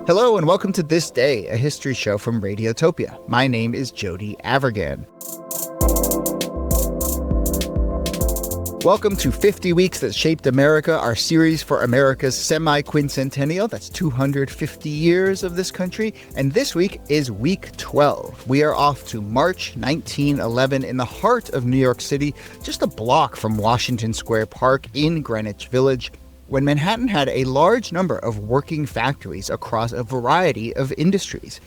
Hello and welcome to This Day, a history show from Radiotopia. My name is Jody Avirgan. Welcome to 50 Weeks That Shaped America, our series for America's semi-quincentennial. That's 250 years of this country. And this week is week 12. We are off to March 1911 in the heart of New York City, just a block from Washington Square Park in Greenwich Village, when Manhattan had a large number of working factories across a variety of industries.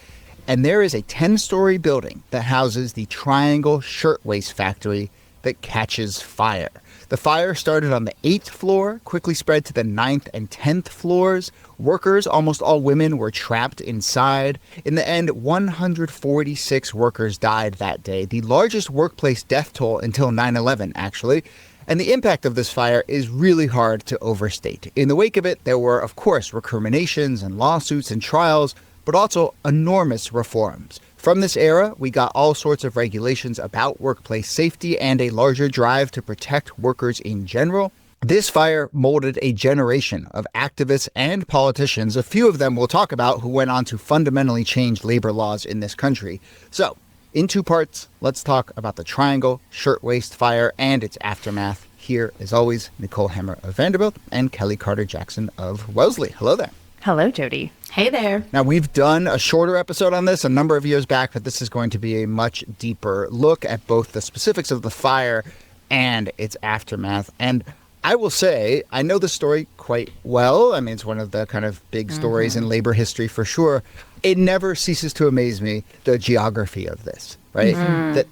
And there is a 10-story building that houses the Triangle Shirtwaist Factory that catches fire. The fire started on the 8th floor, quickly spread to the 9th and 10th floors. Workers, almost all women, were trapped inside. In the end, 146 workers died that day, the largest workplace death toll until 9/11, actually. And the impact of this fire is really hard to overstate. In the wake of it, there were, of course, recriminations and lawsuits and trials, but also enormous reforms. From this era, we got all sorts of regulations about workplace safety and a larger drive to protect workers in general. This fire molded a generation of activists and politicians, a few of them we'll talk about, who went on to fundamentally change labor laws in this country. So, in two parts, let's talk about the Triangle Shirtwaist Fire and its aftermath. Here, as always, Nicole Hammer of Vanderbilt and Kelly Carter-Jackson of Wellesley. Hello there. Hello, Jody. Hey there. Now, we've done a shorter episode on this a number of years back, but this is going to be a much deeper look at both the specifics of the fire and its aftermath. And I will say, I know the story quite well. I mean, it's one of the kind of big stories in labor history for sure. It never ceases to amaze me, the geography of this, right?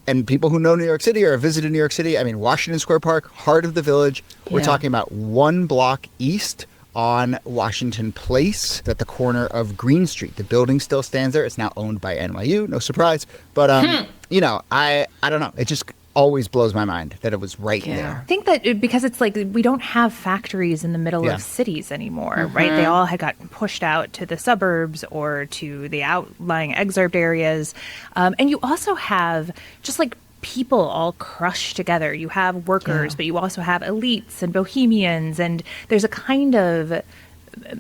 And people who know New York City or have visited New York City, I mean, Washington Square Park, heart of the village. We're talking about one block east on Washington Place at the corner of Green Street. The building still stands there. It's now owned by NYU, no surprise. But, you know, I don't know. It just always blows my mind that it was right there. I think that because it's like we don't have factories in the middle of cities anymore, right? They all had gotten pushed out to the suburbs or to the outlying exurb areas. And you also have just like people all crushed together. You have workers, but you also have elites and bohemians, and there's a kind of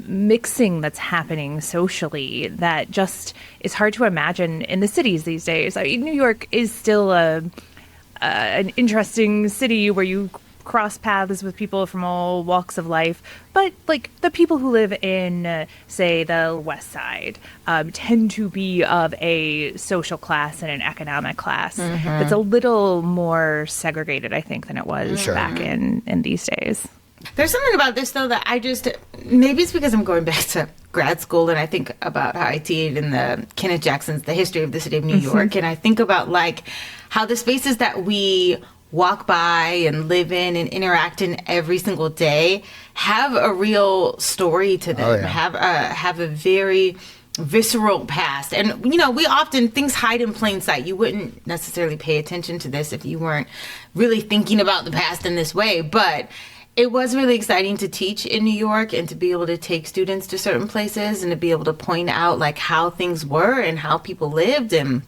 mixing that's happening socially that just is hard to imagine in the cities these days. I mean, New York is still an interesting city where you cross paths with people from all walks of life, but like the people who live in, say, the West Side tend to be of a social class and an economic class that's a little more segregated, I think, than it was back in these days. There's something about this, though, that maybe it's because I'm going back to grad school and I think about how I TA'd in the Kenneth Jackson's The History of the City of New York, and I think about like how the spaces that we walk by and live in and interact in every single day have a real story to them, have a very visceral past. And, you know, things hide in plain sight. You wouldn't necessarily pay attention to this if you weren't really thinking about the past in this way. But it was really exciting to teach in New York and to be able to take students to certain places and to be able to point out like how things were and how people lived. And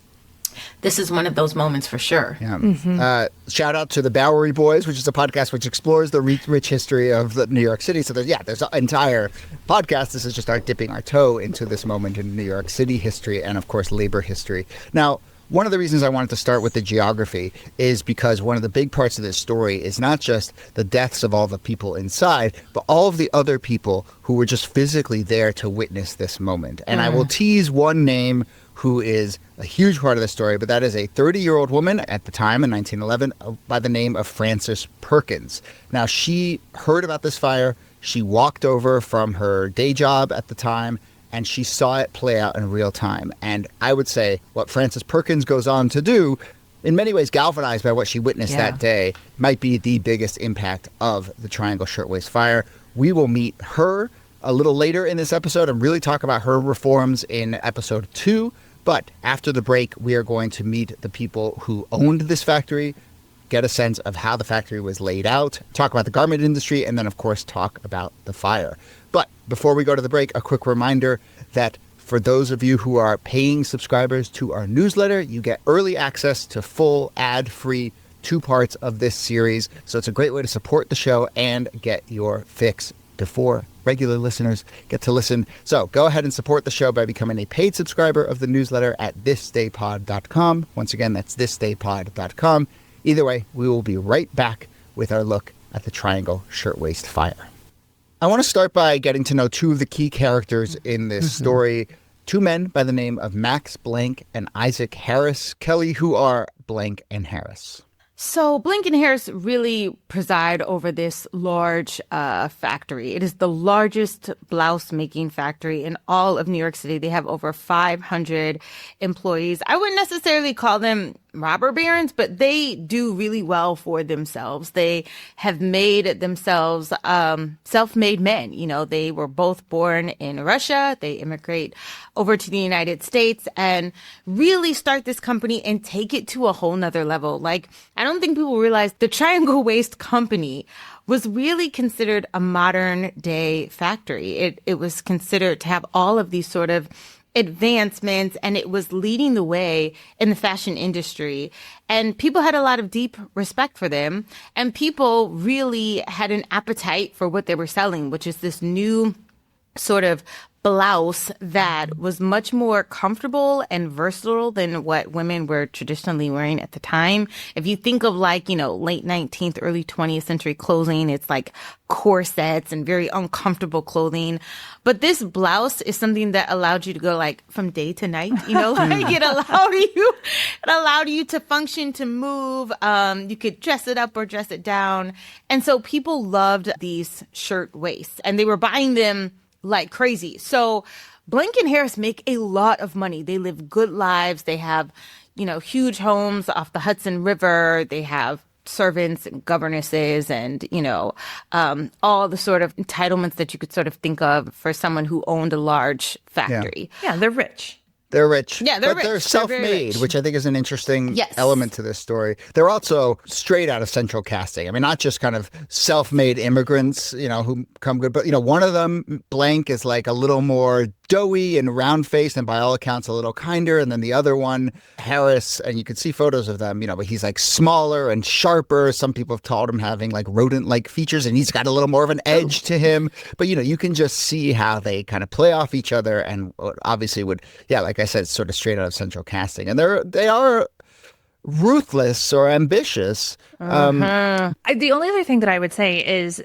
this is one of those moments for sure. Yeah. Shout out to the Bowery Boys, which is a podcast which explores the rich history of New York City. So there's an entire podcast. This is just our dipping our toe into this moment in New York City history and, of course, labor history. Now, one of the reasons I wanted to start with the geography is because one of the big parts of this story is not just the deaths of all the people inside, but all of the other people who were just physically there to witness this moment. And I will tease one name who is a huge part of the story, but that is a 30-year-old woman at the time in 1911 by the name of Frances Perkins. Now, she heard about this fire. She walked over from her day job at the time, and she saw it play out in real time. And I would say what Frances Perkins goes on to do, in many ways galvanized by what she witnessed that day, might be the biggest impact of the Triangle Shirtwaist Fire. We will meet her a little later in this episode and really talk about her reforms in episode 2. But after the break, we are going to meet the people who owned this factory, get a sense of how the factory was laid out, talk about the garment industry, and then, of course, talk about the fire. But before we go to the break, a quick reminder that for those of you who are paying subscribers to our newsletter, you get early access to full ad-free 2 parts of this series. So it's a great way to support the show and get your fix before regular listeners get to listen. So go ahead and support the show by becoming a paid subscriber of the newsletter at thisdaypod.com. Once again, that's thisdaypod.com. Either way, we will be right back with our look at the Triangle Shirtwaist Fire. I want to start by getting to know two of the key characters in this story. Two men by the name of Max Blank and Isaac Harris. Kelly, who are Blank and Harris? So Blank and Harris really preside over this large factory. It is the largest blouse making factory in all of New York City. They have over 500 employees. I wouldn't necessarily call them robber barons, but they do really well for themselves. They have made themselves self-made men. You know, they were both born in Russia. They immigrate over to the United States and really start this company and take it to a whole nother level. Like, I don't think people realize the Triangle Waist Company was really considered a modern day factory. It was considered to have all of these sort of advancements, and it was leading the way in the fashion industry. And people had a lot of deep respect for them. And people really had an appetite for what they were selling, which is this new sort of blouse that was much more comfortable and versatile than what women were traditionally wearing at the time. If you think of like, you know, late 19th, early 20th century clothing, it's like corsets and very uncomfortable clothing. But this blouse is something that allowed you to go like from day to night, you know, like it allowed you to function, to move. You could dress it up or dress it down. And so people loved these shirt waists and they were buying them like crazy. So Blank and Harris make a lot of money. They live good lives. They have, you know, huge homes off the Hudson River. They have servants and governesses and, you know, all the sort of entitlements that you could sort of think of for someone who owned a large factory. Yeah, they're rich. They're rich. Yeah, they're but rich. They're self-made, which I think is an interesting element to this story. They're also straight out of central casting. I mean, not just kind of self-made immigrants, you know, who come good, but, you know, one of them, Blank, is like a little more doughy and round-faced and by all accounts a little kinder. And then the other one, Harris, and you can see photos of them, you know, but he's like smaller and sharper. Some people have called him having like rodent-like features, and he's got a little more of an edge to him. But, you know, you can just see how they kind of play off each other and obviously would, like I said, sort of straight out of central casting. And they are ruthless or ambitious. The only other thing that I would say is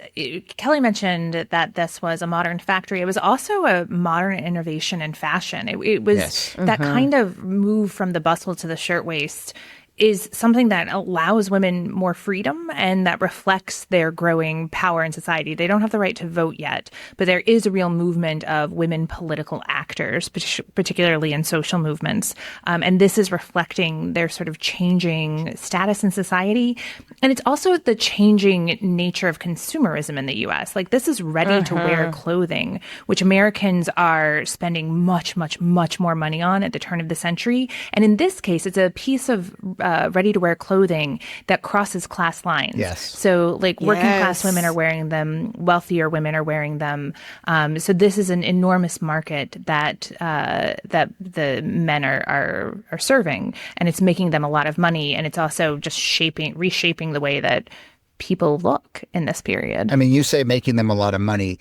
Kelly mentioned that this was a modern factory. It was also a modern innovation in fashion. It was that kind of move from the bustle to the shirtwaist is something that allows women more freedom and that reflects their growing power in society. They don't have the right to vote yet, but there is a real movement of women political actors, particularly in social movements. And this is reflecting their sort of changing status in society. And it's also the changing nature of consumerism in the U.S. Like, this is ready-to-wear clothing, which Americans are spending much, much, much more money on at the turn of the century. And in this case, it's a piece of ready-to-wear clothing that crosses class lines. Yes. So, like, working-class women are wearing them, wealthier women are wearing them. So this is an enormous market that the men are serving, and it's making them a lot of money, and it's also just reshaping the way that people look in this period. I mean, you say making them a lot of money.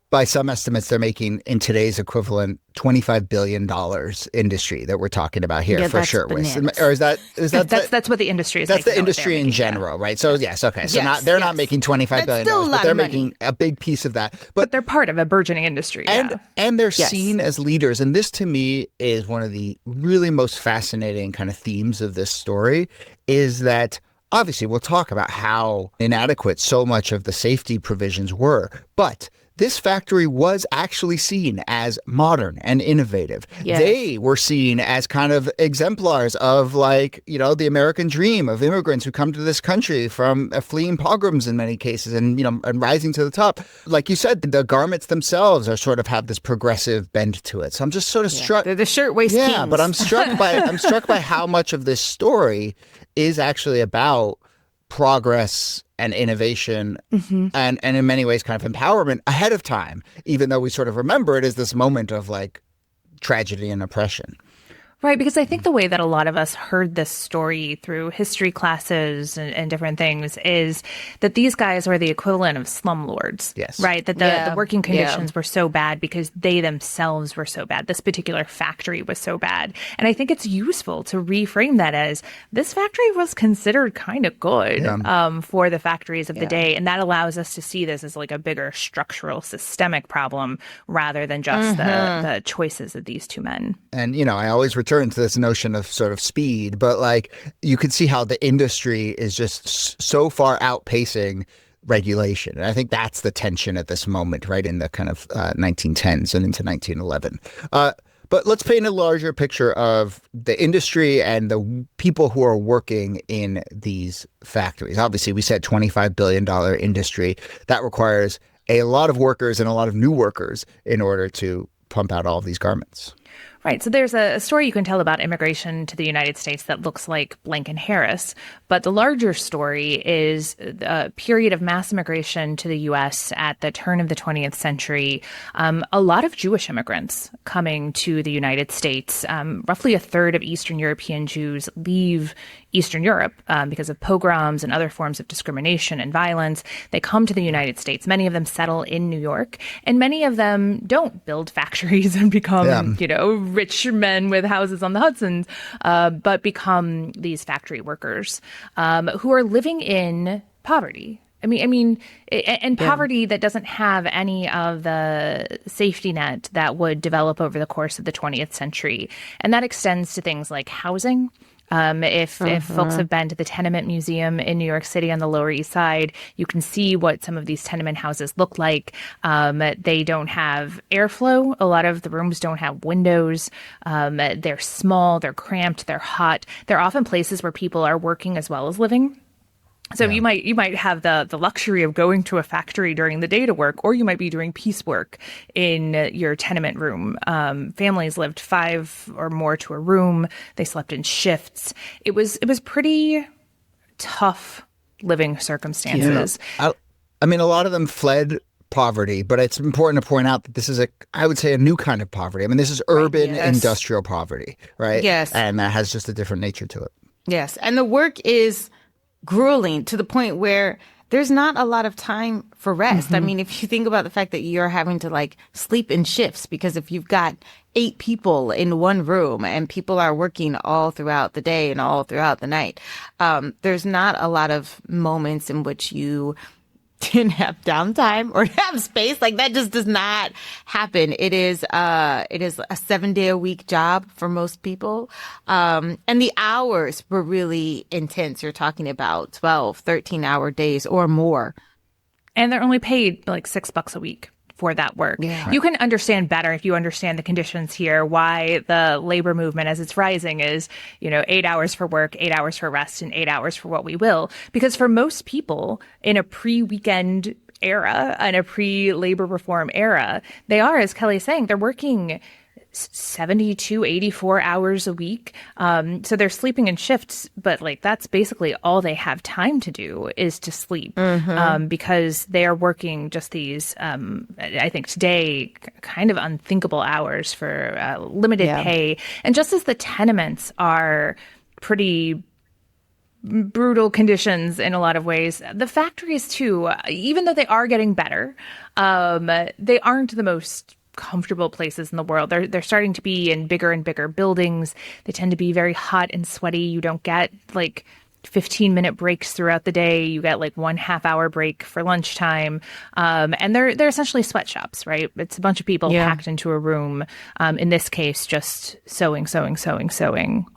By some estimates, they're making, in today's equivalent, $25 billion industry that we're talking about here for shirtwaists. Or is that's what the industry is? That's the industry in general, right? So yes, okay. So they're not making $25 billion, but they're making a big piece of that. But they're part of a burgeoning industry, and they're seen as leaders. And this, to me, is one of the really most fascinating kind of themes of this story. Is that obviously we'll talk about how inadequate so much of the safety provisions were, but this factory was actually seen as modern and innovative. Yes. They were seen as kind of exemplars of, like, you know, the American dream of immigrants who come to this country from fleeing pogroms in many cases and, you know, and rising to the top. Like you said, the garments themselves are sort of have this progressive bend to it. So I'm just sort of struck. They're the shirtwaist kings. Yeah, but I'm struck by how much of this story is actually about progress and innovation and in many ways kind of empowerment ahead of time, even though we sort of remember it as this moment of like tragedy and oppression. Right, because I think the way that a lot of us heard this story through history classes and different things is that these guys were the equivalent of slumlords. Yes. Right, that the working conditions were so bad because they themselves were so bad. This particular factory was so bad. And I think it's useful to reframe that as this factory was considered kind of good for the factories of the day. And that allows us to see this as like a bigger structural systemic problem rather than just the choices of these two men. And, I always return to this notion of sort of speed, but like you could see how the industry is just so far outpacing regulation. And I think that's the tension at this moment, right, in the kind of 1910s and into 1911. But let's paint a larger picture of the industry and the people who are working in these factories. Obviously, we said $25 billion industry. That requires a lot of workers and a lot of new workers in order to pump out all of these garments. Right. So there's a story you can tell about immigration to the United States that looks like Blank and Harris. But the larger story is a period of mass immigration to the U.S. at the turn of the 20th century. A lot of Jewish immigrants coming to the United States. Roughly a third of Eastern European Jews leave Eastern Europe because of pogroms and other forms of discrimination and violence. They come to the United States. Many of them settle in New York, and many of them don't build factories and become, rich men with houses on the Hudsons, but become these factory workers who are living in poverty. And poverty that doesn't have any of the safety net that would develop over the course of the 20th century. And that extends to things like housing. If folks have been to the Tenement Museum in New York City on the Lower East Side, you can see what some of these tenement houses look like. They don't have airflow. A lot of the rooms don't have windows. They're small, they're cramped, they're hot. They're often places where people are working as well as living. So you might have the luxury of going to a factory during the day to work, or you might be doing piecework in your tenement room. Families lived 5 or more to a room. They slept in shifts. It was pretty tough living circumstances. A lot of them fled poverty, but it's important to point out that this is I would say a new kind of poverty. This is urban industrial poverty, right? Yes. And that has just a different nature to it. Yes. And the work is grueling to the point where there's not a lot of time for rest. If you think about the fact that you're having to sleep in shifts, because if you've got 8 people in one room and people are working all throughout the day and all throughout the night, there's not a lot of moments in which you didn't have downtime or have space. That just does not happen. It is a 7-day-a-week job for most people. And the hours were really intense. You're talking about 12, 13-hour days or more. And they're only paid $6 a week for that work. Yeah. You can understand better if you understand the conditions here, why the labor movement as it's rising is, 8 hours for work, 8 hours for rest, and 8 hours for what we will. Because for most people in a pre-weekend era and a pre-labor reform era, they are, as Kelly's saying, they're working 72, 84 hours a week. So they're sleeping in shifts, but that's basically all they have time to do is to sleep because they are working just these, I think today, kind of unthinkable hours for limited pay. And just as the tenements are pretty brutal conditions in a lot of ways, the factories too, even though they are getting better, they aren't the most comfortable places in the world. They're starting to be in bigger and bigger buildings. They tend to be very hot and sweaty. You don't get 15-minute breaks throughout the day. You get 1 half-hour break for lunchtime. And they're essentially sweatshops, right? It's a bunch of people packed into a room. In this case, just sewing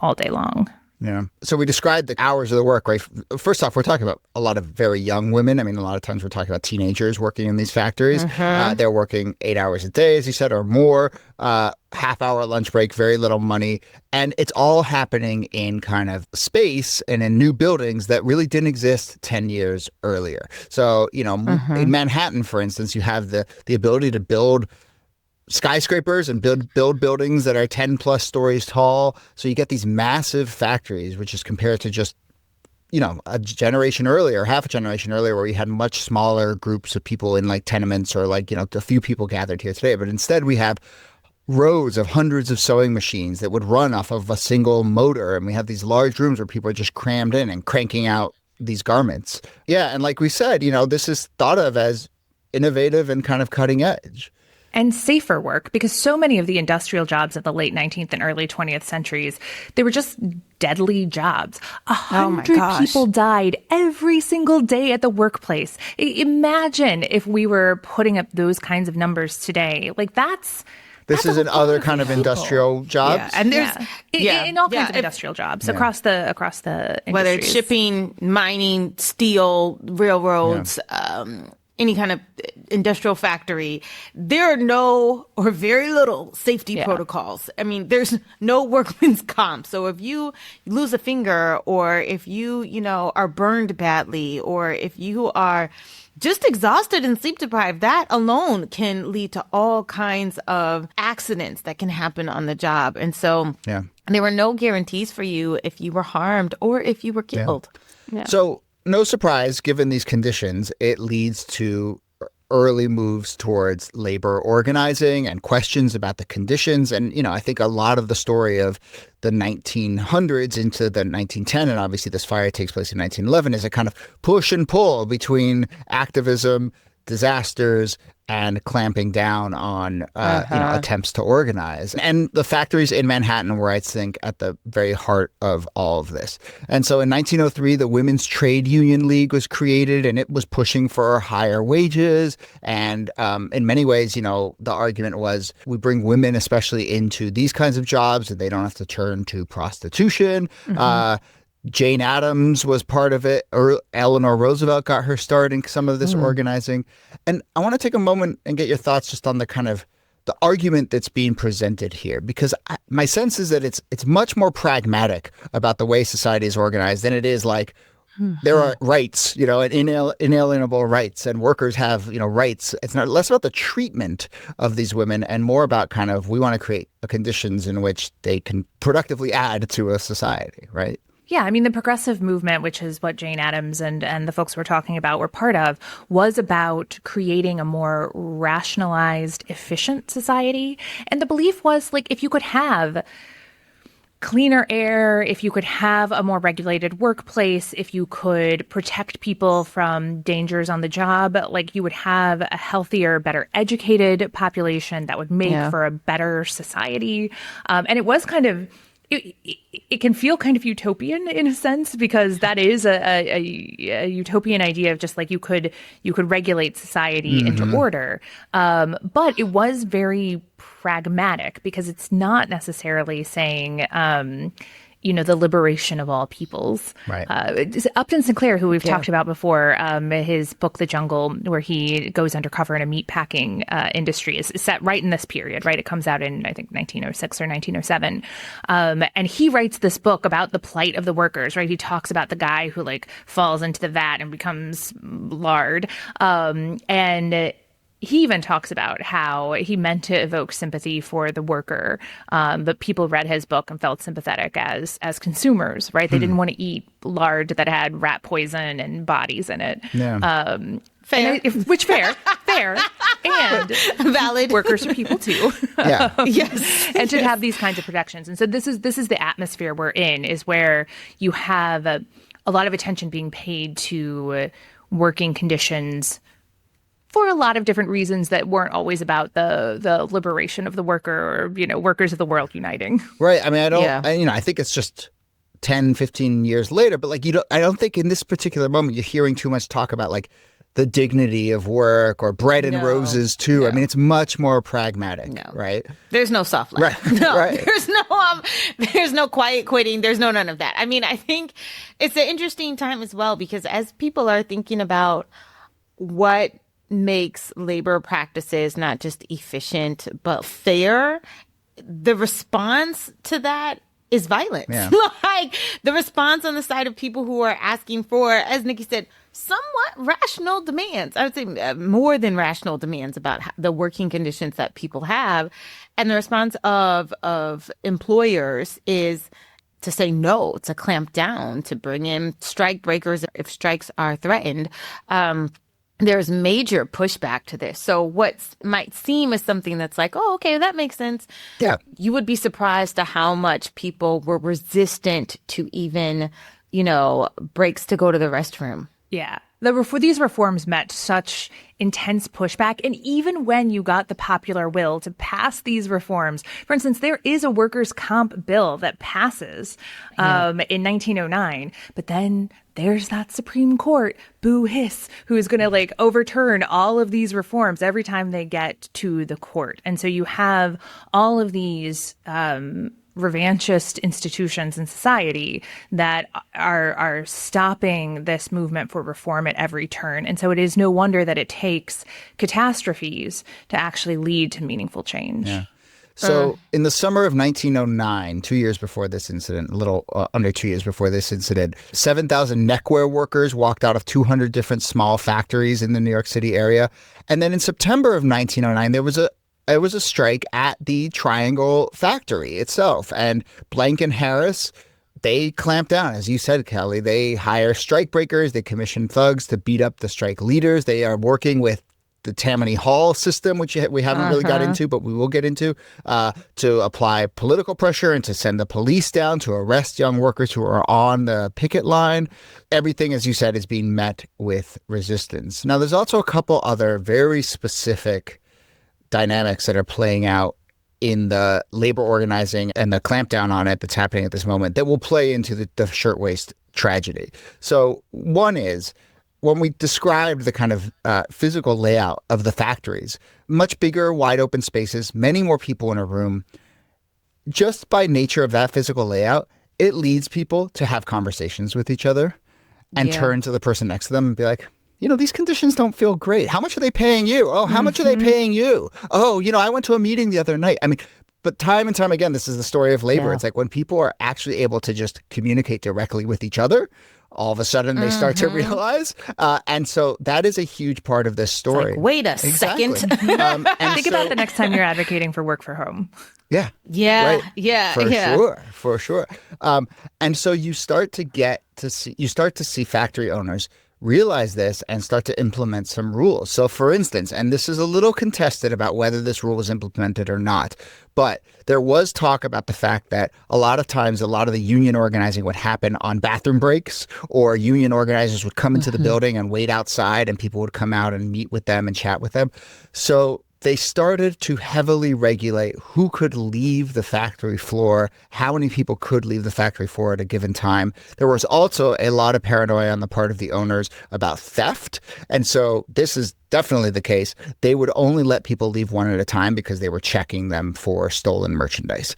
all day long. Yeah. So we described the hours of the work, right? First off, we're talking about a lot of very young women. A lot of times we're talking about teenagers working in these factories. They're working 8 hours a day, as you said, or more. Half-hour lunch break, very little money. And it's all happening in kind of space and in new buildings that really didn't exist 10 years earlier. So, in Manhattan, for instance, you have the ability to build skyscrapers and build buildings that are 10 plus stories tall. So you get these massive factories, which is compared to just, a generation earlier, half a generation earlier, where we had much smaller groups of people in tenements or a few people gathered here today. But instead we have rows of hundreds of sewing machines that would run off of a single motor. And we have these large rooms where people are just crammed in and cranking out these garments. Yeah. And like we said, this is thought of as innovative and kind of cutting edge. And safer work, because so many of the industrial jobs of the late 19th and early 20th centuries, they were just deadly jobs. 100 people died every single day at the workplace. Imagine if we were putting up those kinds of numbers today. This is another kind of industrial jobs. Yeah. And there's in all kinds of industrial jobs across the industries. Whether it's shipping, mining, steel, railroads, any kind of industrial factory, there are no or very little safety protocols. I mean, there's no workman's comp. So if you lose a finger, or if you are burned badly, or if you are just exhausted and sleep deprived, that alone can lead to all kinds of accidents that can happen on the job. And so there were no guarantees for you if you were harmed or if you were killed. Yeah. So no surprise, given these conditions, it leads to early moves towards labor organizing and questions about the conditions. And, I think a lot of the story of the 1900s into the 1910, and obviously this fire takes place in 1911, is a kind of push and pull between activism, disasters, and clamping down on attempts to organize. And the factories in Manhattan were, I think, at the very heart of all of this. And so in 1903, the Women's Trade Union League was created, and it was pushing for higher wages. And in many ways, the argument was we bring women especially into these kinds of jobs, and they don't have to turn to prostitution. Jane Addams was part of it. Eleanor Roosevelt got her start in some of this organizing. And I want to take a moment and get your thoughts just on the kind of the argument that's being presented here, because my sense is that it's much more pragmatic about the way society is organized than it is like there are rights, and inalienable rights, and workers have, rights. It's not less about the treatment of these women and more about kind of we want to create conditions in which they can productively add to a society, right? Yeah, I mean, the progressive movement, which is what Jane Addams and the folks we're talking about were part of, was about creating a more rationalized, efficient society. And the belief was, if you could have cleaner air, if you could have a more regulated workplace, if you could protect people from dangers on the job, you would have a healthier, better educated population that would make for a better society. And it was kind of... It can feel kind of utopian in a sense, because that is a utopian idea of just you could regulate society into order. But it was very pragmatic, because it's not necessarily saying the liberation of all peoples. Right. Upton Sinclair, who we've talked about before, his book, The Jungle, where he goes undercover in a meat packing industry, is set right in this period, right? It comes out in, I think, 1906 or 1907. And he writes this book about the plight of the workers, right? He talks about the guy who falls into the vat and becomes lard. And he even talks about how he meant to evoke sympathy for the worker, but people read his book and felt sympathetic as consumers, right? They didn't want to eat lard that had rat poison and bodies in it. Yeah. Fair. Fair. And valid. Workers are people too. Yeah. Yes. And should have these kinds of protections. And so this is the atmosphere we're in, is where you have a lot of attention being paid to working conditions for a lot of different reasons that weren't always about the liberation of the worker or, workers of the world uniting. Right. I mean, I think it's just 10, 15 years later, but I don't think in this particular moment you're hearing too much talk about the dignity of work or bread and roses too. No. I mean, it's much more pragmatic, right? There's no soft life. Right. No, right. There's no quiet quitting. There's none of that. I mean, I think it's an interesting time as well, because as people are thinking about what makes labor practices not just efficient but fair, the response to that is violence. Yeah. The response on the side of people who are asking for, as Nikki said, somewhat rational demands. I would say more than rational demands about the working conditions that people have. And the response of employers is to say no, to clamp down, to bring in strike breakers if strikes are threatened. there's major pushback to this. So what might seem as something that's like, oh, okay, that makes sense. Yeah. You would be surprised to how much people were resistant to even, breaks to go to the restroom. Yeah. These reforms met such intense pushback. And even when you got the popular will to pass these reforms, for instance, there is a workers' comp bill that passes in 1909. But then there's that Supreme Court, boo hiss, who is going to overturn all of these reforms every time they get to the court. And so you have all of these revanchist institutions in society that are stopping this movement for reform at every turn. And so it is no wonder that it takes catastrophes to actually lead to meaningful change. Yeah. So in the summer of 1909, 2 years before this incident, a little under 2 years before this incident, 7,000 neckwear workers walked out of 200 different small factories in the New York City area. And then in September of 1909, there was a strike at the Triangle factory itself. And Blank and Harris, they clamped down. As you said, Kelly, they hire strike breakers. They commission thugs to beat up the strike leaders. They are working with the Tammany Hall system, which we haven't really got into, but we will get into, to apply political pressure and to send the police down to arrest young workers who are on the picket line. Everything, as you said, is being met with resistance. Now, there's also a couple other very specific dynamics that are playing out in the labor organizing and the clampdown on it that's happening at this moment that will play into the shirtwaist tragedy. So one is, when we described the kind of physical layout of the factories, much bigger, wide open spaces, many more people in a room, just by nature of that physical layout, it leads people to have conversations with each other and turn to the person next to them and be like, these conditions don't feel great. How much are they paying you? Oh, how much are they paying you? Oh, I went to a meeting the other night. I mean, but time and time again, this is the story of labor. Yeah. It's like when people are actually able to just communicate directly with each other, all of a sudden they start to realize. And so that is a huge part of this story. It's like, wait a second. Think about the next time you're advocating for work for home. Yeah. Yeah. Right. Yeah. For sure. And so you start to see factory owners realize this and start to implement some rules. So for instance, and this is a little contested about whether this rule was implemented or not, but there was talk about the fact that a lot of times, a lot of the union organizing would happen on bathroom breaks, or union organizers would come into the building and wait outside and people would come out and meet with them and chat with them. So they started to heavily regulate who could leave the factory floor, how many people could leave the factory floor at a given time. There was also a lot of paranoia on the part of the owners about theft. And so this is definitely the case. They would only let people leave one at a time because they were checking them for stolen merchandise.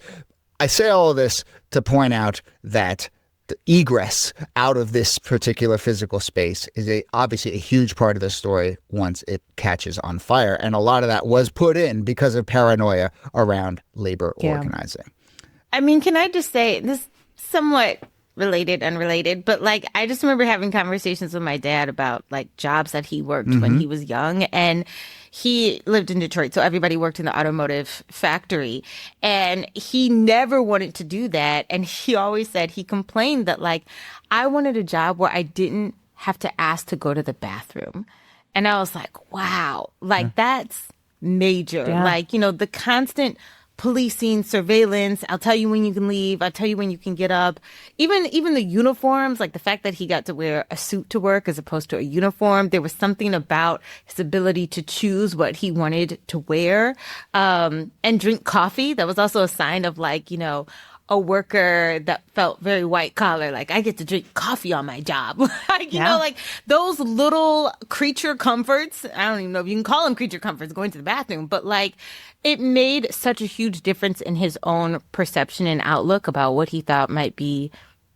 I say all of this to point out that the egress out of this particular physical space is obviously a huge part of the story once it catches on fire. And a lot of that was put in because of paranoia around labor organizing. I mean, can I just say this somewhat related, unrelated, but I just remember having conversations with my dad about jobs that he worked when he was young, and he lived in Detroit, so everybody worked in the automotive factory, and he never wanted to do that. And he always said, he complained that I wanted a job where I didn't have to ask to go to the bathroom. And I was like, wow, that's major. Yeah. The constant policing, surveillance. I'll tell you when you can leave. I'll tell you when you can get up. Even the uniforms, the fact that he got to wear a suit to work as opposed to a uniform. There was something about his ability to choose what he wanted to wear, and drink coffee. That was also a sign of a worker that felt very white collar. I get to drink coffee on my job. Those little creature comforts. I don't even know if you can call them creature comforts, going to the bathroom, but it made such a huge difference in his own perception and outlook about what he thought might be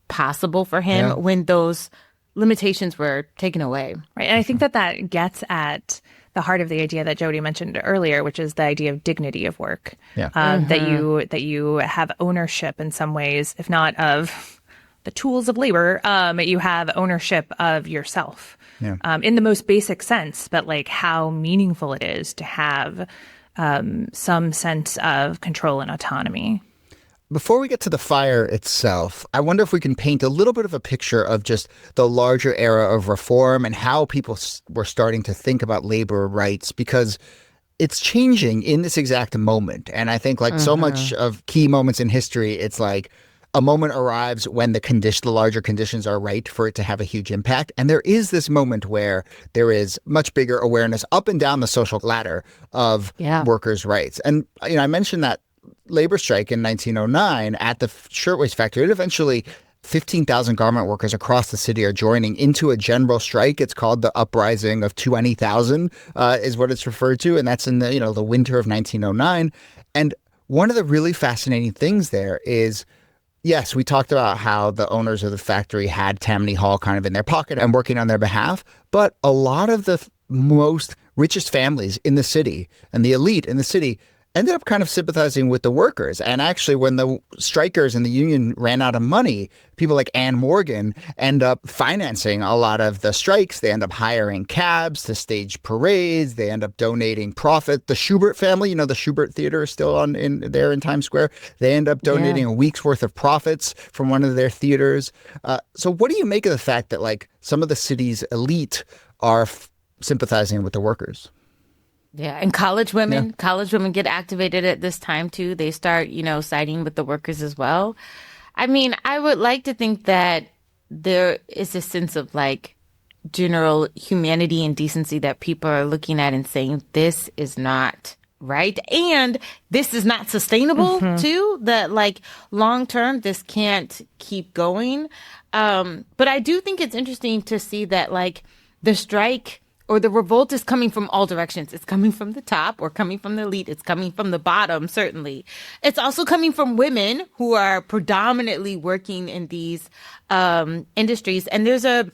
possible for him when those limitations were taken away. Right. And I think that gets at the heart of the idea that Jody mentioned earlier, which is the idea of dignity of work. Yeah. That you have ownership in some ways, if not of the tools of labor, you have ownership of yourself in the most basic sense, but how meaningful it is to have some sense of control and autonomy. Before we get to the fire itself, I wonder if we can paint a little bit of a picture of just the larger era of reform and how people were starting to think about labor rights, because it's changing in this exact moment. And I think like so much of key moments in history, it's like a moment arrives when the larger conditions are right for it to have a huge impact. And there is this moment where there is much bigger awareness up and down the social ladder of workers' rights. And, I mentioned that labor strike in 1909 at the Shirtwaist Factory. It eventually 15,000 garment workers across the city are joining into a general strike. It's called the Uprising of 20,000 is what it's referred to. And that's in the winter of 1909. And one of the really fascinating things there is, yes, we talked about how the owners of the factory had Tammany Hall kind of in their pocket and working on their behalf. But a lot of the most richest families in the city and the elite in the city ended up kind of sympathizing with the workers. And actually, when the strikers and the union ran out of money, people like Anne Morgan end up financing a lot of the strikes. They end up hiring cabs to stage parades. They end up donating profit. The Schubert family, the Schubert Theater is still there in Times Square. They end up donating a week's worth of profits from one of their theaters. So what do you make of the fact that like some of the city's elite are sympathizing with the workers? Yeah, and college women get activated at this time too. They start, siding with the workers as well. I mean, I would like to think that there is a sense of like general humanity and decency that people are looking at and saying, this is not right. And this is not sustainable too, that like long term, this can't keep going. But I do think it's interesting to see that like the strike or the revolt is coming from all directions. It's coming from the top or coming from the elite. It's coming from the bottom, certainly. It's also coming from women who are predominantly working in these industries. And there's a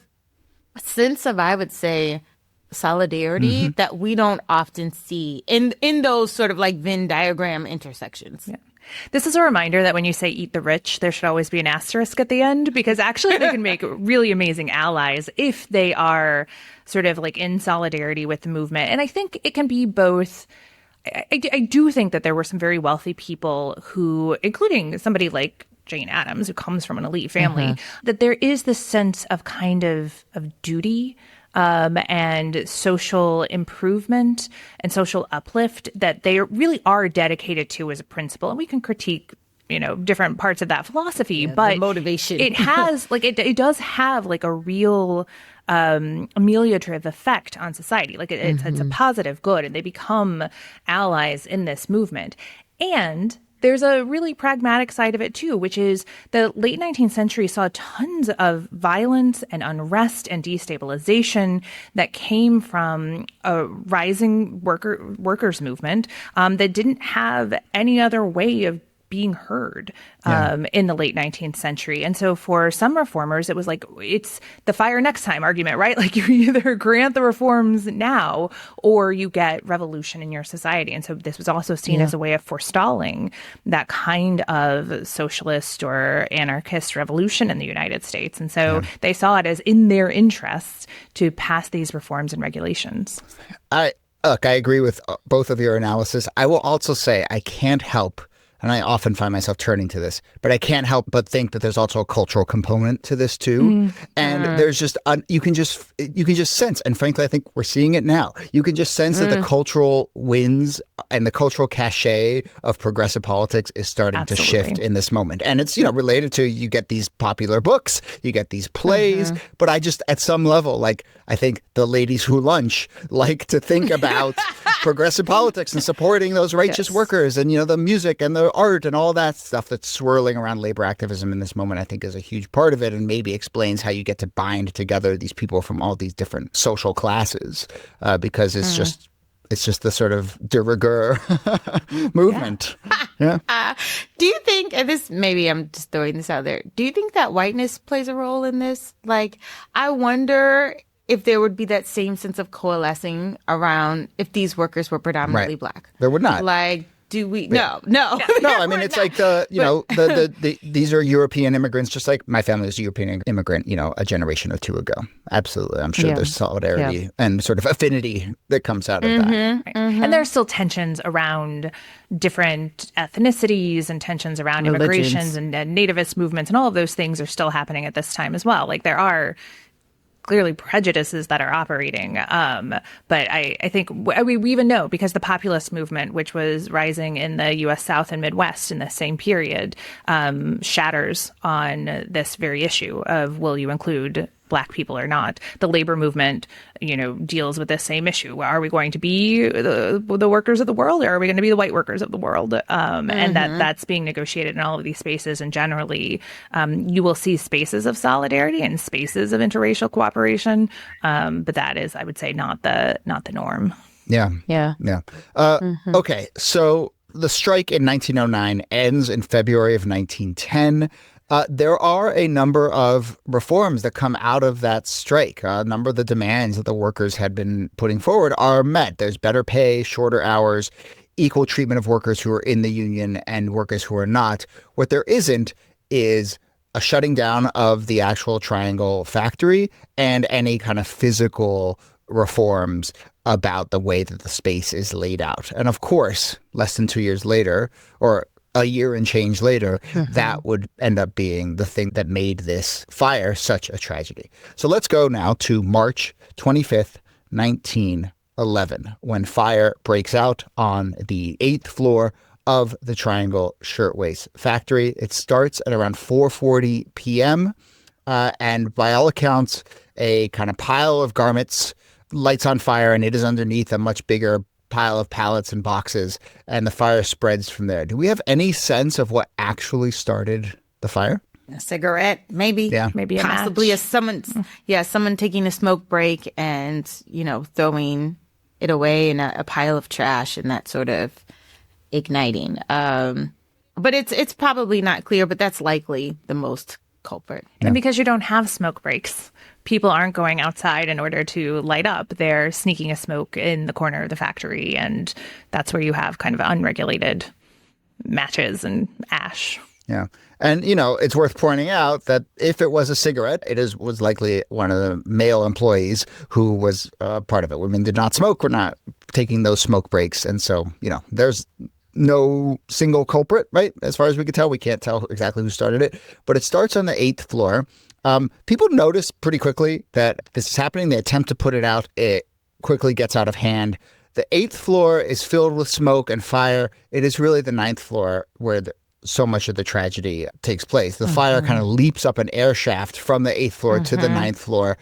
sense of, I would say, solidarity that we don't often see in those sort of like Venn diagram intersections. Yeah. This is a reminder that when you say eat the rich, there should always be an asterisk at the end, because actually they can make really amazing allies if they are sort of like in solidarity with the movement. And I think it can be both. I do think that there were some very wealthy people who, including somebody like Jane Addams, who comes from an elite family, that there is this sense of kind of duty and social improvement and social uplift that they really are dedicated to as a principle. And we can critique, different parts of that philosophy, but the motivation. It has like it does have like a real ameliorative effect on society. Like it's a positive good, and they become allies in this movement. And there's a really pragmatic side of it, too, which is the late 19th century saw tons of violence and unrest and destabilization that came from a rising workers movement that didn't have any other way of being heard in the late 19th century. And so for some reformers, it was like, it's the fire next time argument, right? Like you either grant the reforms now or you get revolution in your society. And so this was also seen as a way of forestalling that kind of socialist or anarchist revolution in the United States. And so they saw it as in their interests to pass these reforms and regulations. I agree with both of your analysis. I will also say I can't help, and I often find myself turning to this, but I can't help but think that there's also a cultural component to this too. And there's just you can just sense, and frankly, I think we're seeing it now. You can just sense that the cultural winds and the cultural cachet of progressive politics is starting to shift in this moment. And it's related to, you get these popular books, you get these plays, but I just at some level, like I think the ladies who lunch like to think about progressive politics and supporting those righteous workers, and the music and the art and all that stuff that's swirling around labor activism in this moment, I think is a huge part of it, and maybe explains how you get to bind together these people from all these different social classes, because it's just the sort of de rigueur movement. Do you think, and this, maybe I'm just throwing this out there, do you think that whiteness plays a role in this? Like, I wonder if there would be that same sense of coalescing around if these workers were predominantly black. There would not. Like, do we? No. No, I mean, it's like these are European immigrants, just like my family is a European immigrant, a generation or two ago. Absolutely. I'm sure there's solidarity and sort of affinity that comes out of that. Right. And there are still tensions around different ethnicities and tensions around immigrations and nativist movements, and all of those things are still happening at this time as well. Like there are clearly prejudices that are operating. But I think we even know, because the populist movement, which was rising in the U.S. South and Midwest in the same period, shatters on this very issue of, will you include Black people or not? The labor movement, deals with this same issue. Are we going to be the workers of the world, or are we going to be the white workers of the world? And that's being negotiated in all of these spaces. And generally, you will see spaces of solidarity and spaces of interracial cooperation. But that is, I would say, not the norm. Yeah. Okay. So the strike in 1909 ends in February of 1910. There are a number of reforms that come out of that strike. A number of the demands that the workers had been putting forward are met. There's better pay, shorter hours, equal treatment of workers who are in the union and workers who are not. What there isn't is a shutting down of the actual Triangle factory and any kind of physical reforms about the way that the space is laid out. And of course, less than 2 years later, or a year and change later, that would end up being the thing that made this fire such a tragedy. So let's go now to March 25th, 1911, when fire breaks out on the 8th floor of the Triangle Shirtwaist Factory. It starts at around 4:40 p.m. And by all accounts, a kind of pile of garments lights on fire, and it is underneath a much bigger pile of pallets and boxes, and the fire spreads from there. Do we have any sense of what actually started the fire? A cigarette, maybe. Yeah. Maybe possibly someone taking a smoke break and, throwing it away in a pile of trash, and that sort of igniting. But it's probably not clear, but that's likely the most culprit. And because you don't have smoke breaks, people aren't going outside in order to light up. They're sneaking a smoke in the corner of the factory, and that's where you have kind of unregulated matches and ash. Yeah. And, it's worth pointing out that if it was a cigarette, was likely one of the male employees who was part of it. Women did not smoke. We're not taking those smoke breaks. And so, there's no single culprit, right? As far as we can tell, we can't tell exactly who started it, but it starts on the 8th floor. People notice pretty quickly that this is happening. They attempt to put it out. It quickly gets out of hand. The 8th floor is filled with smoke and fire. It is really the 9th floor where so much of the tragedy takes place. The fire kind of leaps up an air shaft from the 8th floor to the 9th floor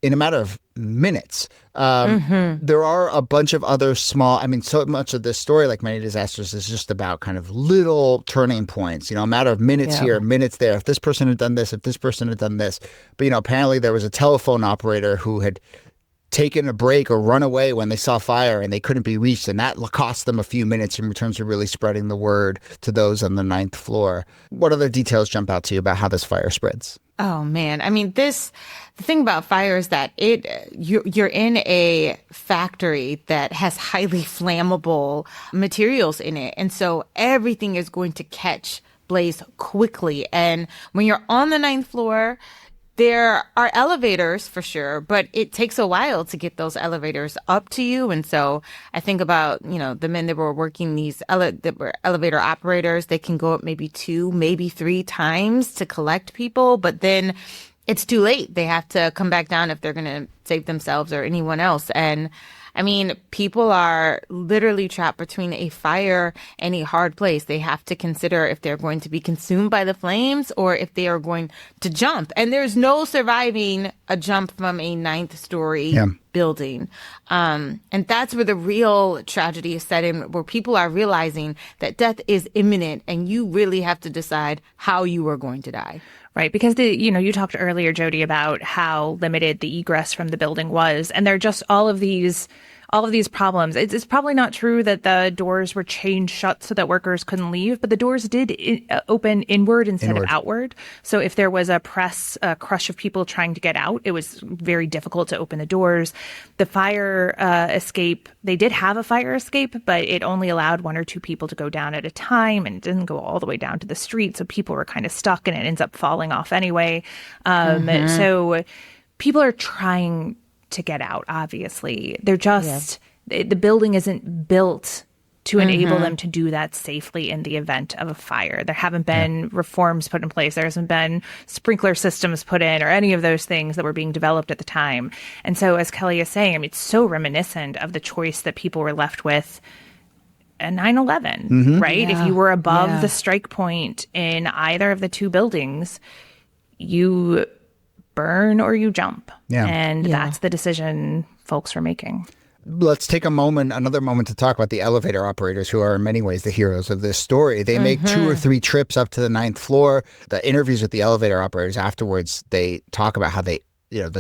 in a matter of minutes. There are a bunch of other small, so much of this story, like many disasters, is just about kind of little turning points, a matter of minutes here, minutes there. If this person had done this, if this person had done this. But, apparently there was a telephone operator who had taken a break or run away when they saw fire and they couldn't be reached. And that cost them a few minutes in terms of really spreading the word to those on the 9th floor. What other details jump out to you about how this fire spreads? Oh, man. The thing about fire is that you're in a factory that has highly flammable materials in it. And so everything is going to catch blaze quickly. And when you're on the 9th floor, there are elevators for sure, but it takes a while to get those elevators up to you. And so I think about, the men that were working that were elevator operators. They can go up maybe 2, maybe 3 times to collect people, but then it's too late. They have to come back down if they're going to save themselves or anyone else. And people are literally trapped between a fire and a hard place. They have to consider if they're going to be consumed by the flames or if they are going to jump. And there's no surviving a jump from a 9th story building. And that's where the real tragedy is set in, where people are realizing that death is imminent and you really have to decide how you are going to die. Right, because you talked earlier, Jody, about how limited the egress from the building was, and there are just all of these all of these problems. It's probably not true that the doors were chained shut so that workers couldn't leave, but the doors did open inward instead of outward. So if there was a crush of people trying to get out, it was very difficult to open the doors. The fire escape, they did have a fire escape, but it only allowed 1 or 2 people to go down at a time, and it didn't go all the way down to the street. So people were kind of stuck, and it ends up falling off anyway. So people are trying to get out, obviously. They're just, the building isn't built to enable them to do that safely in the event of a fire. There haven't been reforms put in place. There hasn't been sprinkler systems put in or any of those things that were being developed at the time. And so, as Kelly is saying, I mean, it's so reminiscent of the choice that people were left with at 9/11, right? If you were above the strike point in either of the 2 buildings, you burn or you jump. And that's the decision folks were making. Let's take another moment to talk about the elevator operators, who are in many ways the heroes of this story. They make 2 or 3 trips up to the 9th floor. The interviews with the elevator operators afterwards, they talk about how the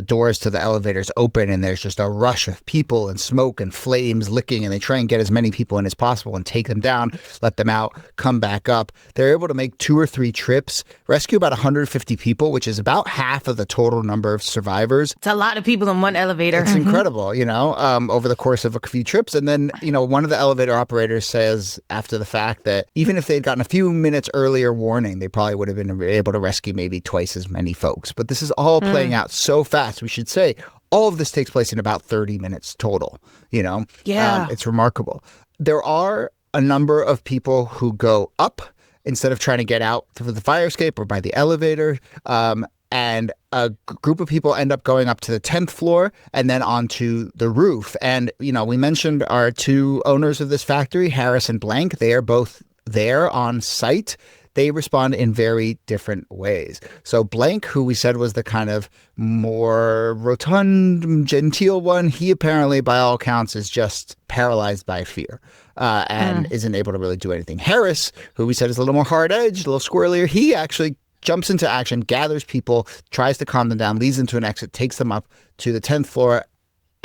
doors to the elevators open and there's just a rush of people and smoke and flames licking, and they try and get as many people in as possible and take them down, let them out, come back up. They're able to make 2 or 3 trips, rescue about 150 people, which is about half of the total number of survivors. It's a lot of people in one elevator. It's incredible, over the course of a few trips. And then, one of the elevator operators says after the fact that even if they'd gotten a few minutes earlier warning, they probably would have been able to rescue maybe twice as many folks. But this is all playing out so fast. We should say all of this takes place in about 30 minutes total. It's remarkable. There are a number of people who go up instead of trying to get out through the fire escape or by the elevator. And a group of people end up going up to the 10th floor and then onto the roof. And, we mentioned our 2 owners of this factory, Harris and Blank. They are both there on site. They respond in very different ways. So Blank, who we said was the kind of more rotund, genteel one, he apparently, by all accounts, is just paralyzed by fear and isn't able to really do anything. Harris, who we said is a little more hard-edged, a little squirrelier, he actually jumps into action, gathers people, tries to calm them down, leads them to an exit, takes them up to the 10th floor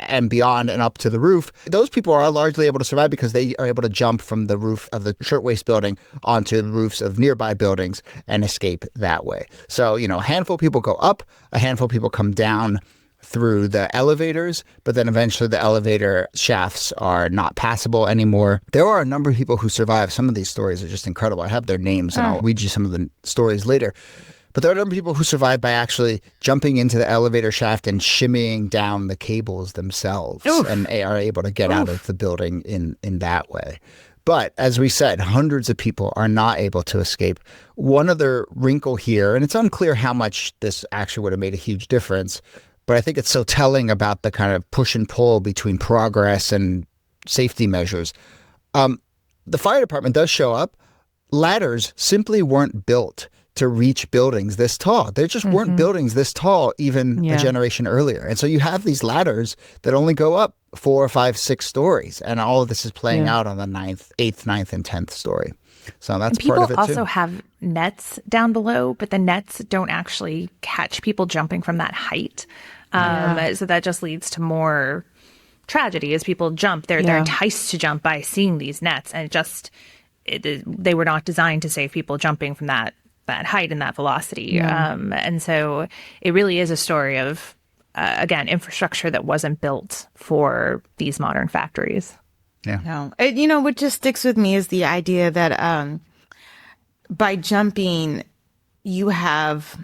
and beyond and up to the roof. Those people are largely able to survive because they are able to jump from the roof of the Shirtwaist building onto the roofs of nearby buildings and escape that way. So, a handful of people go up, a handful of people come down through the elevators, but then eventually the elevator shafts are not passable anymore. There are a number of people who survive. Some of these stories are just incredible. I have their names and I'll read you some of the stories later. But there are a number of people who survive by actually jumping into the elevator shaft and shimmying down the cables themselves and are able to get out of the building in that way. But as we said, hundreds of people are not able to escape. One other wrinkle here, and it's unclear how much this actually would have made a huge difference, but I think it's so telling about the kind of push and pull between progress and safety measures. The fire department does show up. Ladders simply weren't built to reach buildings this tall. There just weren't buildings this tall even a generation earlier. And so you have these ladders that only go up 4 or 5, 6 stories. And all of this is playing out on the 9th, 8th, 9th, and 10th story. So that's part of it too. People also have nets down below, but the nets don't actually catch people jumping from that height. So that just leads to more tragedy as people jump. They're enticed to jump by seeing these nets. And they were not designed to save people jumping from that height and that velocity. And so it really is a story of, again, infrastructure that wasn't built for these modern factories. No. What just sticks with me is the idea that by jumping, you have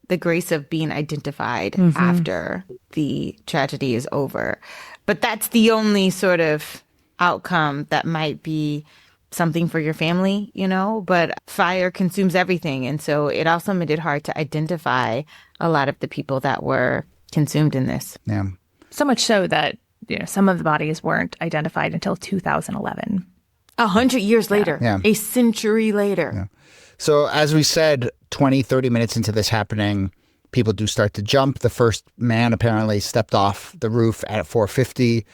the grace of being identified after the tragedy is over. But that's the only sort of outcome that might be something for your family, but fire consumes everything. And so it also made it hard to identify a lot of the people that were consumed in this. Yeah. So much so that, some of the bodies weren't identified until 2011. 100 years later, a century later. Yeah. So as we said, 20, 30 minutes into this happening, people do start to jump. The first man apparently stepped off the roof at 4:50.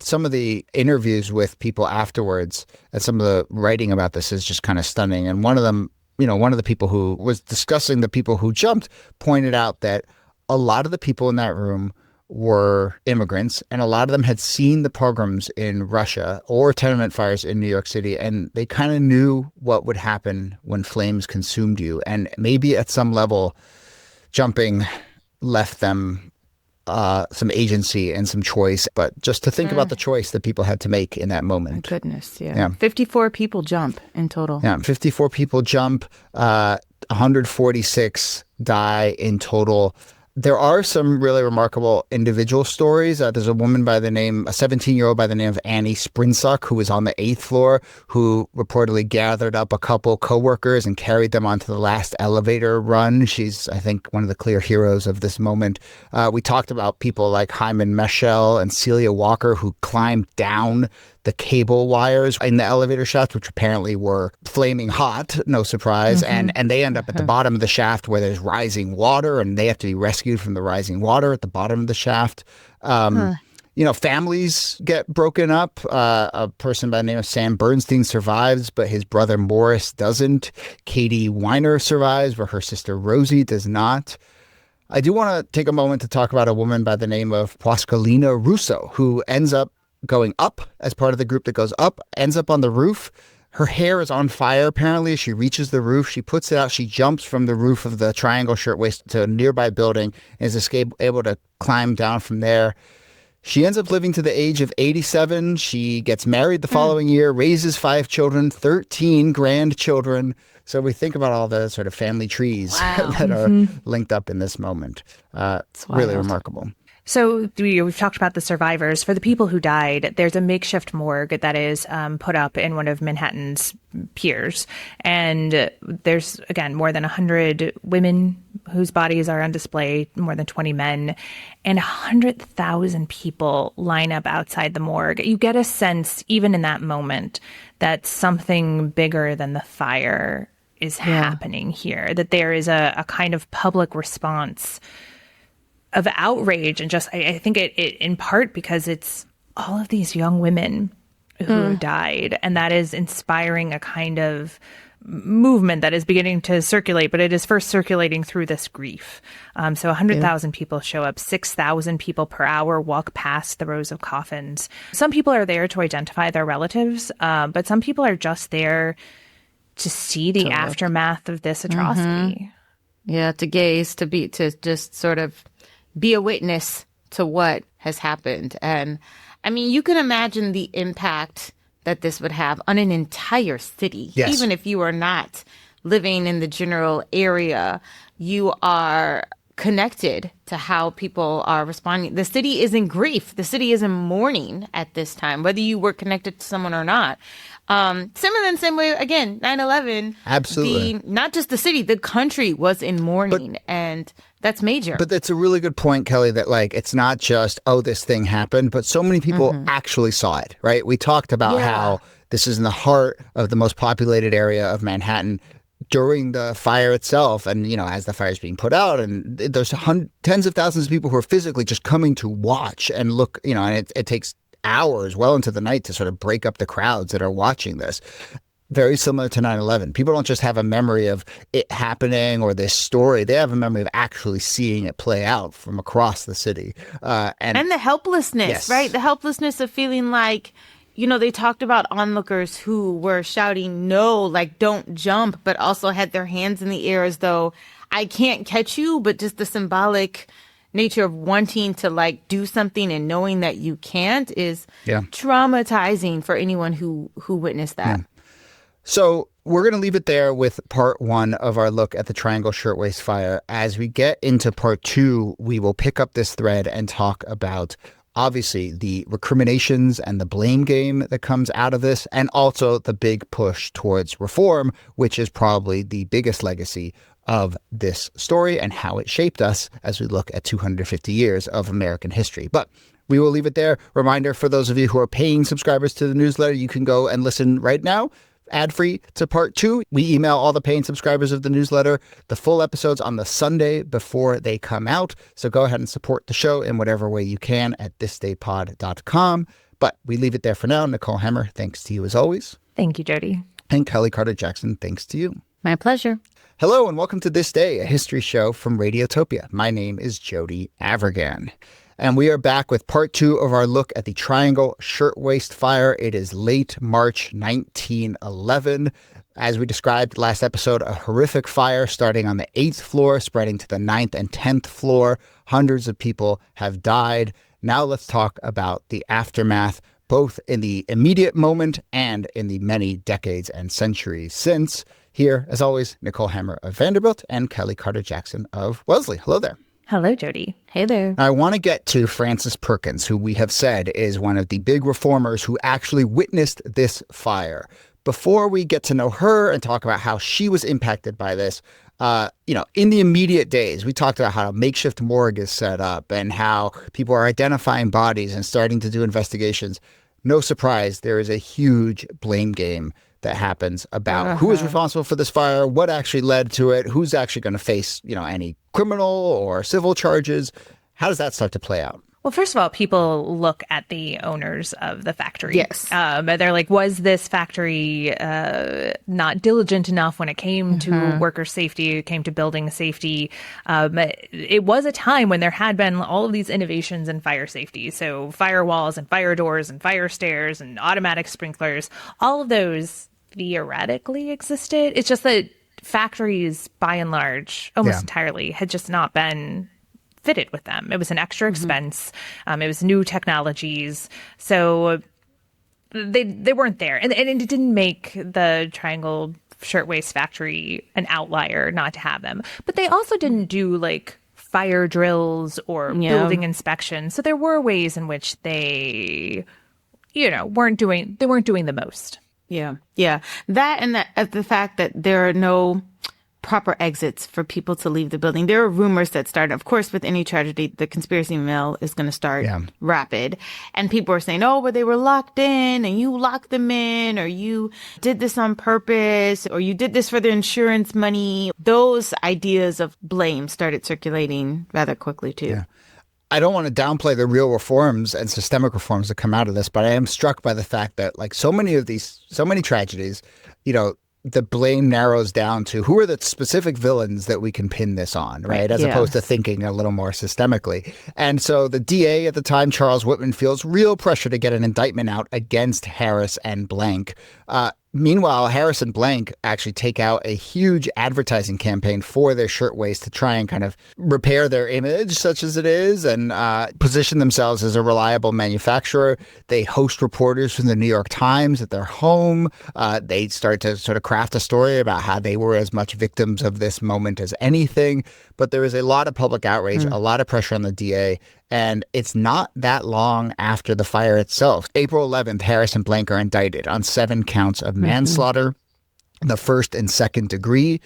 Some of the interviews with people afterwards and some of the writing about this is just kind of stunning. And one of them, one of the people who was discussing the people who jumped pointed out that a lot of the people in that room were immigrants, and a lot of them had seen the pogroms in Russia or tenement fires in New York City, and they kind of knew what would happen when flames consumed you. And maybe at some level, jumping left them some agency and some choice. But just to think about the choice that people had to make in that moment. My goodness, yeah. 54 people jump in total. Yeah, 54 people jump, 146 die in total. There are some really remarkable individual stories. There's a woman by the name, a 17-year-old by the name of Annie Sprinsuck, who was on the 8th floor, who reportedly gathered up a couple coworkers and carried them onto the last elevator run. She's, I think, one of the clear heroes of this moment. We talked about people like Hyman Meschel and Celia Walker, who climbed down the cable wires in the elevator shaft, which apparently were flaming hot, no surprise. And they end up at the bottom of the shaft where there's rising water, and they have to be rescued from the rising water at the bottom of the shaft. Families get broken up. A person by the name of Sam Bernstein survives, but his brother Morris doesn't. Katie Weiner survives, but her sister Rosie does not. I do want to take a moment to talk about a woman by the name of Pasqualina Russo, who ends up going up as part of the group that goes up, ends up on the roof. Her hair is on fire, apparently. She reaches the roof. She puts it out. She jumps from the roof of the Triangle Shirtwaist to a nearby building and is able to climb down from there. She ends up living to the age of 87. She gets married the following year, raises 5 children, 13 grandchildren. So we think about all the sort of family trees that are linked up in this moment. It's really remarkable. So we've talked about the survivors. For the people who died, there's a makeshift morgue that is put up in one of Manhattan's piers. And there's, again, more than 100 women whose bodies are on display, more than 20 men, and 100,000 people line up outside the morgue. You get a sense, even in that moment, that something bigger than the fire is happening here, that there is a kind of public response of outrage, and just I think it in part because it's all of these young women who died, and that is inspiring a kind of movement that is beginning to circulate, but it is first circulating through this grief. So 100,000 people show up, 6,000 people per hour walk past the rows of coffins. Some people are there to identify their relatives, but some people are just there to see the aftermath of this atrocity. Yeah, to gaze, to just sort of be a witness to what has happened. And I mean, you can imagine the impact that this would have on an entire city. Yes. Even if you are not living in the general area, you are connected to how people are responding. The city is in grief. The city is in mourning at this time, whether you were connected to someone or not. Similar in the same way, again, 9/11. Absolutely. Not just the city, the country was in mourning, and that's major. But that's a really good point, Kelly, that it's not just, this thing happened, but so many people actually saw it, right? We talked about how this is in the heart of the most populated area of Manhattan during the fire itself. And, as the fire is being put out, and there's tens of thousands of people who are physically just coming to watch and look, and it takes hours well into the night to sort of break up the crowds that are watching this. Very similar to 9/11. People don't just have a memory of it happening or this story. They have a memory of actually seeing it play out from across the city. And the helplessness, right? The helplessness of feeling like, they talked about onlookers who were shouting, no, don't jump, but also had their hands in the air as though I can't catch you, but just the symbolic nature of wanting to do something and knowing that you can't is traumatizing for anyone who witnessed that. Yeah. So we're going to leave it there with part 1 of our look at the Triangle Shirtwaist Fire. As we get into part 2, we will pick up this thread and talk about, obviously, the recriminations and the blame game that comes out of this, and also the big push towards reform, which is probably the biggest legacy of this story and how it shaped us as we look at 250 years of American history. But we will leave it there. Reminder for those of you who are paying subscribers to the newsletter, you can go and listen right now, ad-free, to part 2. We email all the paying subscribers of the newsletter the full episodes on the Sunday before they come out. So go ahead and support the show in whatever way you can at thisdaypod.com. But we leave it there for now. Nicole Hemmer, thanks to you as always. Thank you, Jody. And Kelly Carter-Jackson, thanks to you. My pleasure. Hello and welcome to This Day, a history show from Radiotopia. My name is Jody Avirgan. And we are back with part 2 of our look at the Triangle Shirtwaist Fire. It is late March 1911. As we described last episode, a horrific fire starting on the 8th floor, spreading to the 9th and 10th floor. Hundreds of people have died. Now let's talk about the aftermath, both in the immediate moment and in the many decades and centuries since. Here, as always, Nicole Hammer of Vanderbilt and Kelly Carter-Jackson of Wellesley. Hello there. Hello, Jody. Hey there. I want to get to Frances Perkins, who we have said is one of the big reformers who actually witnessed this fire. Before we get to know her and talk about how she was impacted by this, in the immediate days, we talked about how a makeshift morgue is set up and how people are identifying bodies and starting to do investigations. No surprise, there is a huge blame game that happens about who is responsible for this fire, what actually led to it, who's actually going to face, any criminal or civil charges. How does that start to play out? Well, first of all, people look at the owners of the factory. Yes. They're like, was this factory not diligent enough when it came to worker safety, it came to building safety? It was a time when there had been all of these innovations in fire safety. So firewalls and fire doors and fire stairs and automatic sprinklers, all of those theoretically existed. It's just that factories, by and large, almost entirely, had just not been fitted with them. It was an extra expense. It was new technologies. So they weren't there. And it didn't make the Triangle Shirtwaist Factory an outlier not to have them. But they also didn't do like fire drills or building inspections. So there were ways in which they, weren't doing the most. Yeah. That and the fact that there are no proper exits for people to leave the building. There are rumors that start, of course, with any tragedy, the conspiracy mill is going to start rapid. And people are saying, well, they were locked in and you locked them in, or you did this on purpose, or you did this for their insurance money. Those ideas of blame started circulating rather quickly, too. Yeah. I don't want to downplay the real reforms and systemic reforms that come out of this, but I am struck by the fact that so many tragedies, the blame narrows down to who are the specific villains that we can pin this on, right? As opposed to thinking a little more systemically. And so the DA at the time, Charles Whitman, feels real pressure to get an indictment out against Harris and Blank. Meanwhile, Harris and Blank actually take out a huge advertising campaign for their shirtwaist to try and kind of repair their image, such as it is, and position themselves as a reliable manufacturer. They host reporters from the New York Times at their home. They start to sort of craft a story about how they were as much victims of this moment as anything. But there is a lot of public outrage, a lot of pressure on the DA. And it's not that long after the fire itself. April 11th, Harris and Blank are indicted on 7 counts of manslaughter, the first and second degree.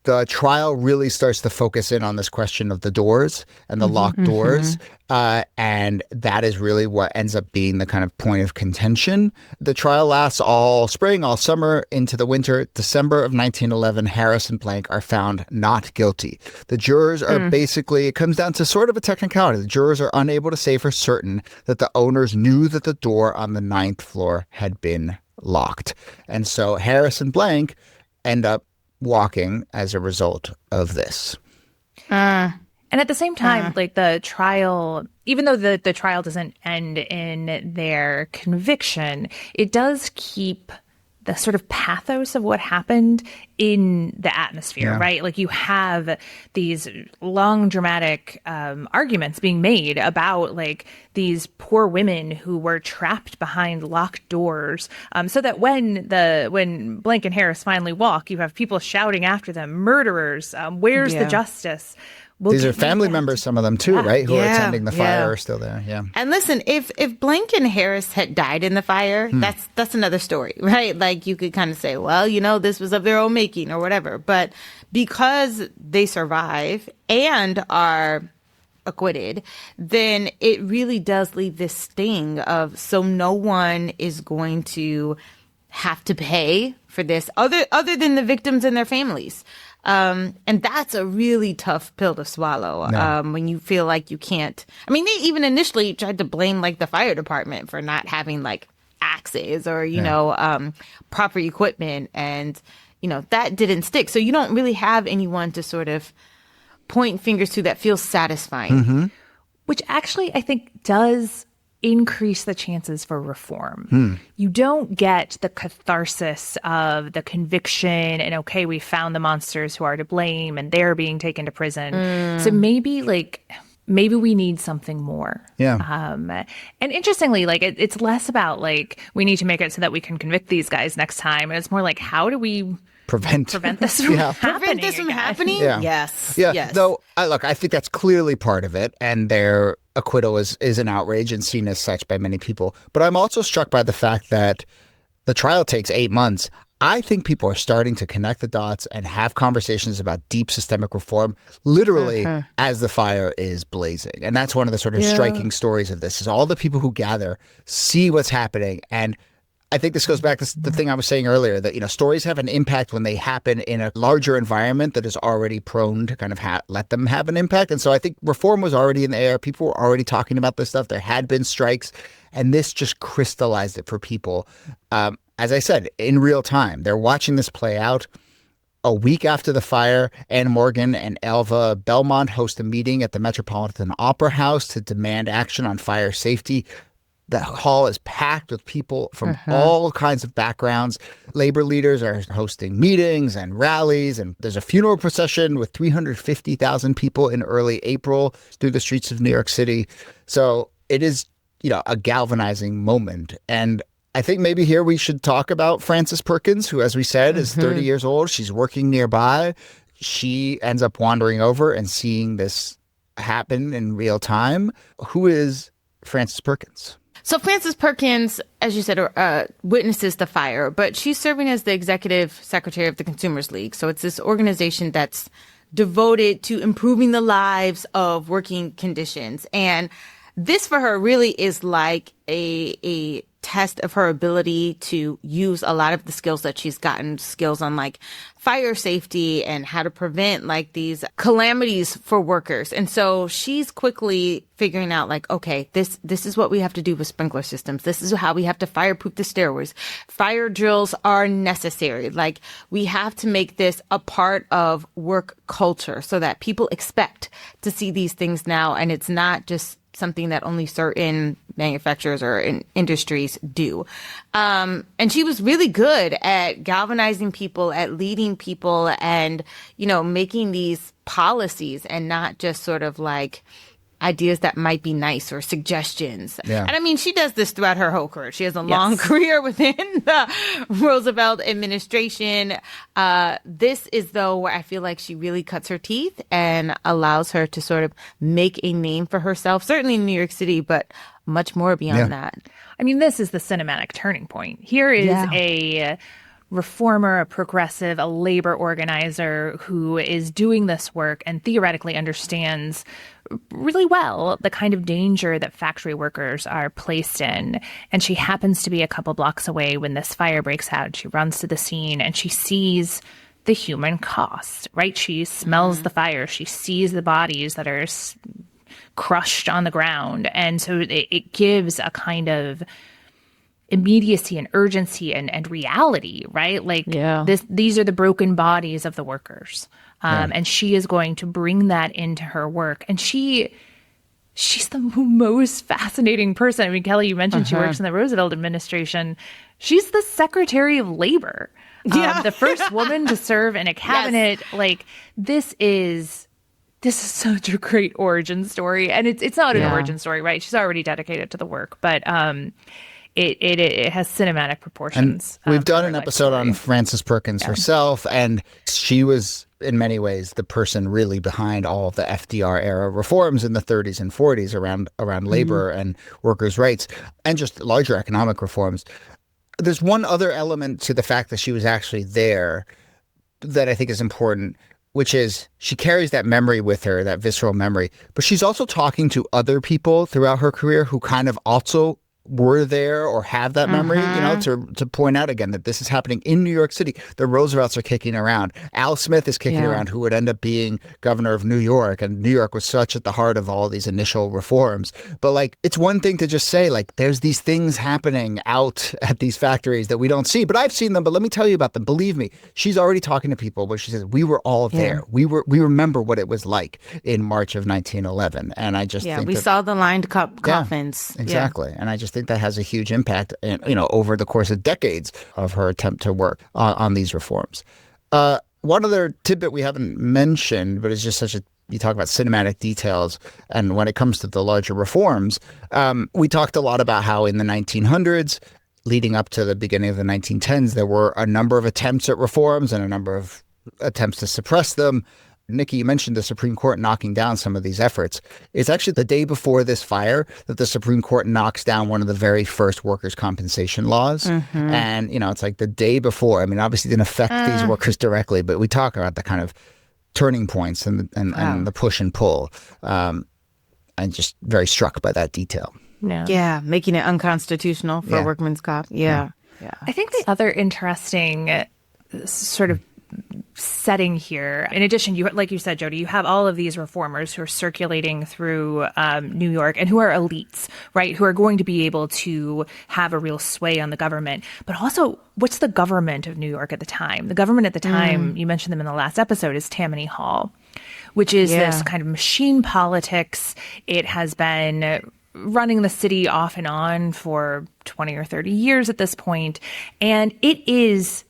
The trial really starts to focus in on this question of the doors and the locked doors. And that is really what ends up being the kind of point of contention. The trial lasts all spring, all summer, into the winter. December of 1911, Harris and Blank are found not guilty. The jurors are basically, it comes down to sort of a technicality. The jurors are unable to say for certain that the owners knew that the door on the 9th floor had been locked. And so Harris and Blank end up walking as a result of this. And at the same time, the trial, even though the trial doesn't end in their conviction, it does keep the sort of pathos of what happened in the atmosphere, right? Like you have these long dramatic arguments being made about these poor women who were trapped behind locked doors, so that when Blank and Harris finally walk, you have people shouting after them, murderers, where's the justice? These are family members, some of them too, right? Who are attending the fire are still there. Yeah. And listen, if Blank and Harris had died in the fire, that's another story, right? Like you could kind of say, well, this was of their own making or whatever. But because they survive and are acquitted, then it really does leave this sting of, so no one is going to have to pay for this other than the victims and their families. And that's a really tough pill to swallow when you feel like you can't. I mean, they even initially tried to blame the fire department for not having axes or, proper equipment. And, that didn't stick. So you don't really have anyone to sort of point fingers to that feels satisfying. Which actually I think does increase the chances for reform. You don't get the catharsis of the conviction and, okay, we found the monsters who are to blame and they're being taken to prison. So maybe we need something more. Yeah. And interestingly, it's less about we need to make it so that we can convict these guys next time. And it's more like, how do we prevent this from happening? Prevent this from happening? Yeah. Yes. Yeah. Yes. Though, I think that's clearly part of it. And their acquittal is an outrage and seen as such by many people. But I'm also struck by the fact that the trial takes 8 months. I think people are starting to connect the dots and have conversations about deep systemic reform literally as the fire is blazing. And that's one of the sort of striking stories of this is all the people who gather see what's happening. And I think this goes back to the thing I was saying earlier, that, stories have an impact when they happen in a larger environment that is already prone to kind of let them have an impact. And so I think reform was already in the air. People were already talking about this stuff. There had been strikes, and this just crystallized it for people. As I said, in real time, they're watching this play out. A week after the fire, Anne Morgan and Elva Belmont host a meeting at the Metropolitan Opera House to demand action on fire safety. The hall is packed with people from all kinds of backgrounds. Labor leaders are hosting meetings and rallies, and there's a funeral procession with 350,000 people in early April through the streets of New York City. So it is, a galvanizing moment. And I think maybe here we should talk about Frances Perkins, who, as we said, is 30 years old. She's working nearby. She ends up wandering over and seeing this happen in real time. Who is Frances Perkins? So Frances Perkins, as you said, witnesses the fire, but she's serving as the executive secretary of the Consumers League. So it's this organization that's devoted to improving the lives of working conditions. And this for her really is like a test of her ability to use a lot of the skills that she's gotten, skills on fire safety and how to prevent these calamities for workers. And so she's quickly figuring out okay, this is what we have to do with sprinkler systems. This is how we have to fireproof the stairways. Fire drills are necessary. We have to make this a part of work culture so that people expect to see these things now. And it's not just something that only certain manufacturers or industries do. And she was really good at galvanizing people, at leading people, and, making these policies and not just sort of ideas that might be nice or suggestions. Yeah. And she does this throughout her whole career. She has a long career within the Roosevelt administration. This is, though, where I feel like she really cuts her teeth and allows her to sort of make a name for herself, certainly in New York City, but much more beyond that. This is the cinematic turning point. Here is a reformer, a progressive, a labor organizer who is doing this work and theoretically understands really well the kind of danger that factory workers are placed in. And she happens to be a couple blocks away when this fire breaks out. She runs to the scene and she sees the human cost, right? She smells the fire. She sees the bodies that are crushed on the ground. And so it gives a kind of immediacy and urgency and reality, right? These are the broken bodies of the workers. And she is going to bring that into her work. And she's the most fascinating person. Kelly, you mentioned she works in the Roosevelt administration. She's the Secretary of Labor. The first woman to serve in a cabinet. This is such a great origin story. And it's not an origin story, right? She's already dedicated to the work. But it has cinematic proportions. And we've done an episode on Frances Perkins herself, and she was, in many ways, the person really behind all of the FDR era reforms in the 30s and 40s around labor and workers' rights, and just larger economic reforms. There's one other element to the fact that she was actually there that I think is important, which is she carries that memory with her, that visceral memory, but she's also talking to other people throughout her career who kind of also were there or have that memory, to point out again that this is happening in New York City. The Roosevelts are kicking around. Al Smith is kicking around, who would end up being governor of New York. And New York was such at the heart of all these initial reforms. But like, it's one thing to just say, like, there's these things happening out at these factories that we don't see. But I've seen them. But let me tell you about them. Believe me, she's already talking to people where she says, we were all there. We remember what it was like in March of 1911. And I just think we saw the lined coffins. Exactly. And I just think that has a huge impact, over the course of decades of her attempt to work on these reforms. One other tidbit we haven't mentioned, but it's just you talk about cinematic details. And when it comes to the larger reforms, we talked a lot about how in the 1900s, leading up to the beginning of the 1910s, there were a number of attempts at reforms and a number of attempts to suppress them. Nikki, you mentioned the Supreme Court knocking down some of these efforts. It's actually the day before this fire that the Supreme Court knocks down one of the very first workers' compensation laws. And, it's like the day before. I mean, obviously it didn't affect these workers directly, but we talk about the kind of turning points and the push and pull. I'm just very struck by that detail. Yeah, making it unconstitutional for a workman's comp. Yeah. I think the other interesting sort of setting here, in addition, like you said, Jody, you have all of these reformers who are circulating through New York and who are elites, right, who are going to be able to have a real sway on the government. But also, what's the government of New York at the time? The government at the time, you mentioned them in the last episode, is Tammany Hall, which is this kind of machine politics. It has been running the city off and on for 20 or 30 years at this point, and it is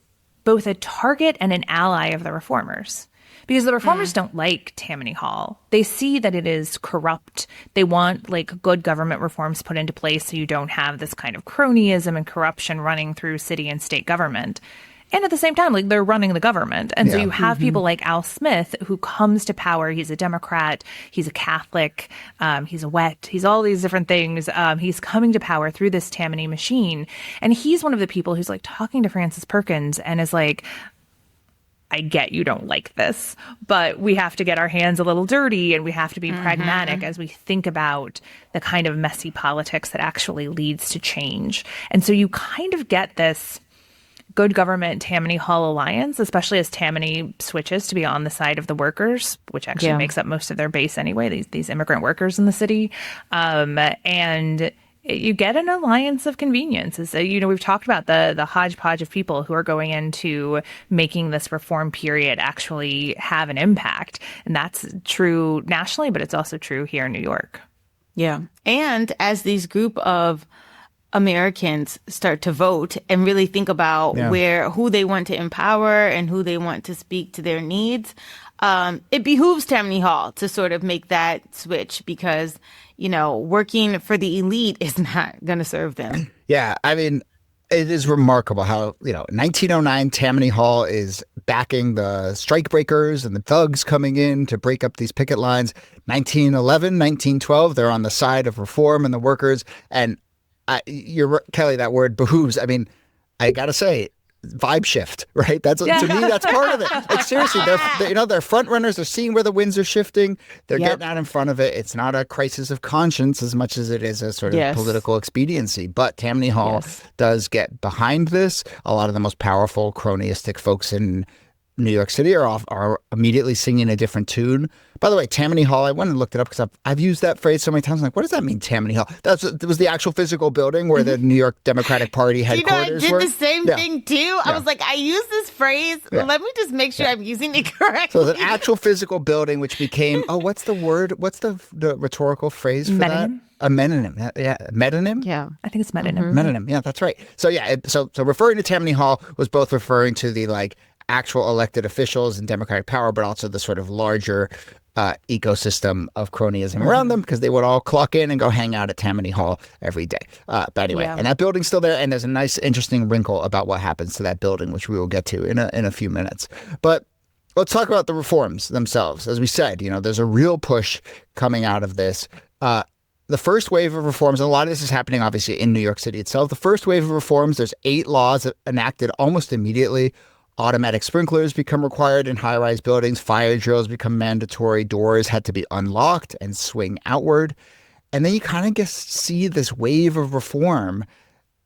both a target and an ally of the reformers. Because the reformers don't like Tammany Hall. They see that it is corrupt. They want good government reforms put into place so you don't have this kind of cronyism and corruption running through city and state government. And at the same time, they're running the government. And so you have people like Al Smith, who comes to power. He's a Democrat. He's a Catholic. He's a wet. He's all these different things. He's coming to power through this Tammany machine. And he's one of the people who's talking to Frances Perkins and is like, I get you don't like this, but we have to get our hands a little dirty and we have to be pragmatic as we think about the kind of messy politics that actually leads to change. And so you kind of get this good government Tammany Hall alliance, especially as Tammany switches to be on the side of the workers, which actually makes up most of their base anyway, these immigrant workers in the city. And you get an alliance of convenience. We've talked about the hodgepodge of people who are going into making this reform period actually have an impact. And that's true nationally, but it's also true here in New York. Yeah. And as these group of Americans start to vote and really think about who they want to empower and who they want to speak to their needs, it behooves Tammany Hall to sort of make that switch because, working for the elite is not going to serve them. Yeah, I mean, it is remarkable how, 1909, Tammany Hall is backing the strike breakers and the thugs coming in to break up these picket lines. 1911, 1912, they're on the side of reform and the workers. And you're Kelly, that word behooves. I mean, I got to say, vibe shift, right? To me, that's part of it. Seriously, they're front runners. They're seeing where the winds are shifting. They're getting out in front of it. It's not a crisis of conscience as much as it is a sort of political expediency. But Tammany Hall does get behind this. A lot of the most powerful cronyistic folks in New York City are immediately singing a different tune. By the way, Tammany Hall, I went and looked it up because I've used that phrase so many times. I'm like, what does that mean, Tammany Hall? That was the actual physical building where the New York Democratic Party headquarters I did were. the same thing too. I was like, I use this phrase. Let me just make sure I'm using it correctly. So the actual physical building, which became, what's the word? What's the rhetorical phrase for that? A metonym. Yeah. Metonym? Yeah. I think it's metonym. Metonym. Yeah, that's right. So so referring to Tammany Hall was both referring to the actual elected officials and democratic power, but also the sort of larger ecosystem of cronyism around them, because they would all clock in and go hang out at Tammany Hall every day. But anyway, and that building's still there, and there's a nice, interesting wrinkle about what happens to that building, which we will get to in a few minutes. But let's talk about the reforms themselves. As we said, there's a real push coming out of this. The first wave of reforms, and a lot of this is happening obviously in New York City itself. The first wave of reforms, there's 8 laws enacted almost immediately. Automatic sprinklers become required in high-rise buildings. Fire drills become mandatory. Doors had to be unlocked and swing outward. And then you kind of see this wave of reform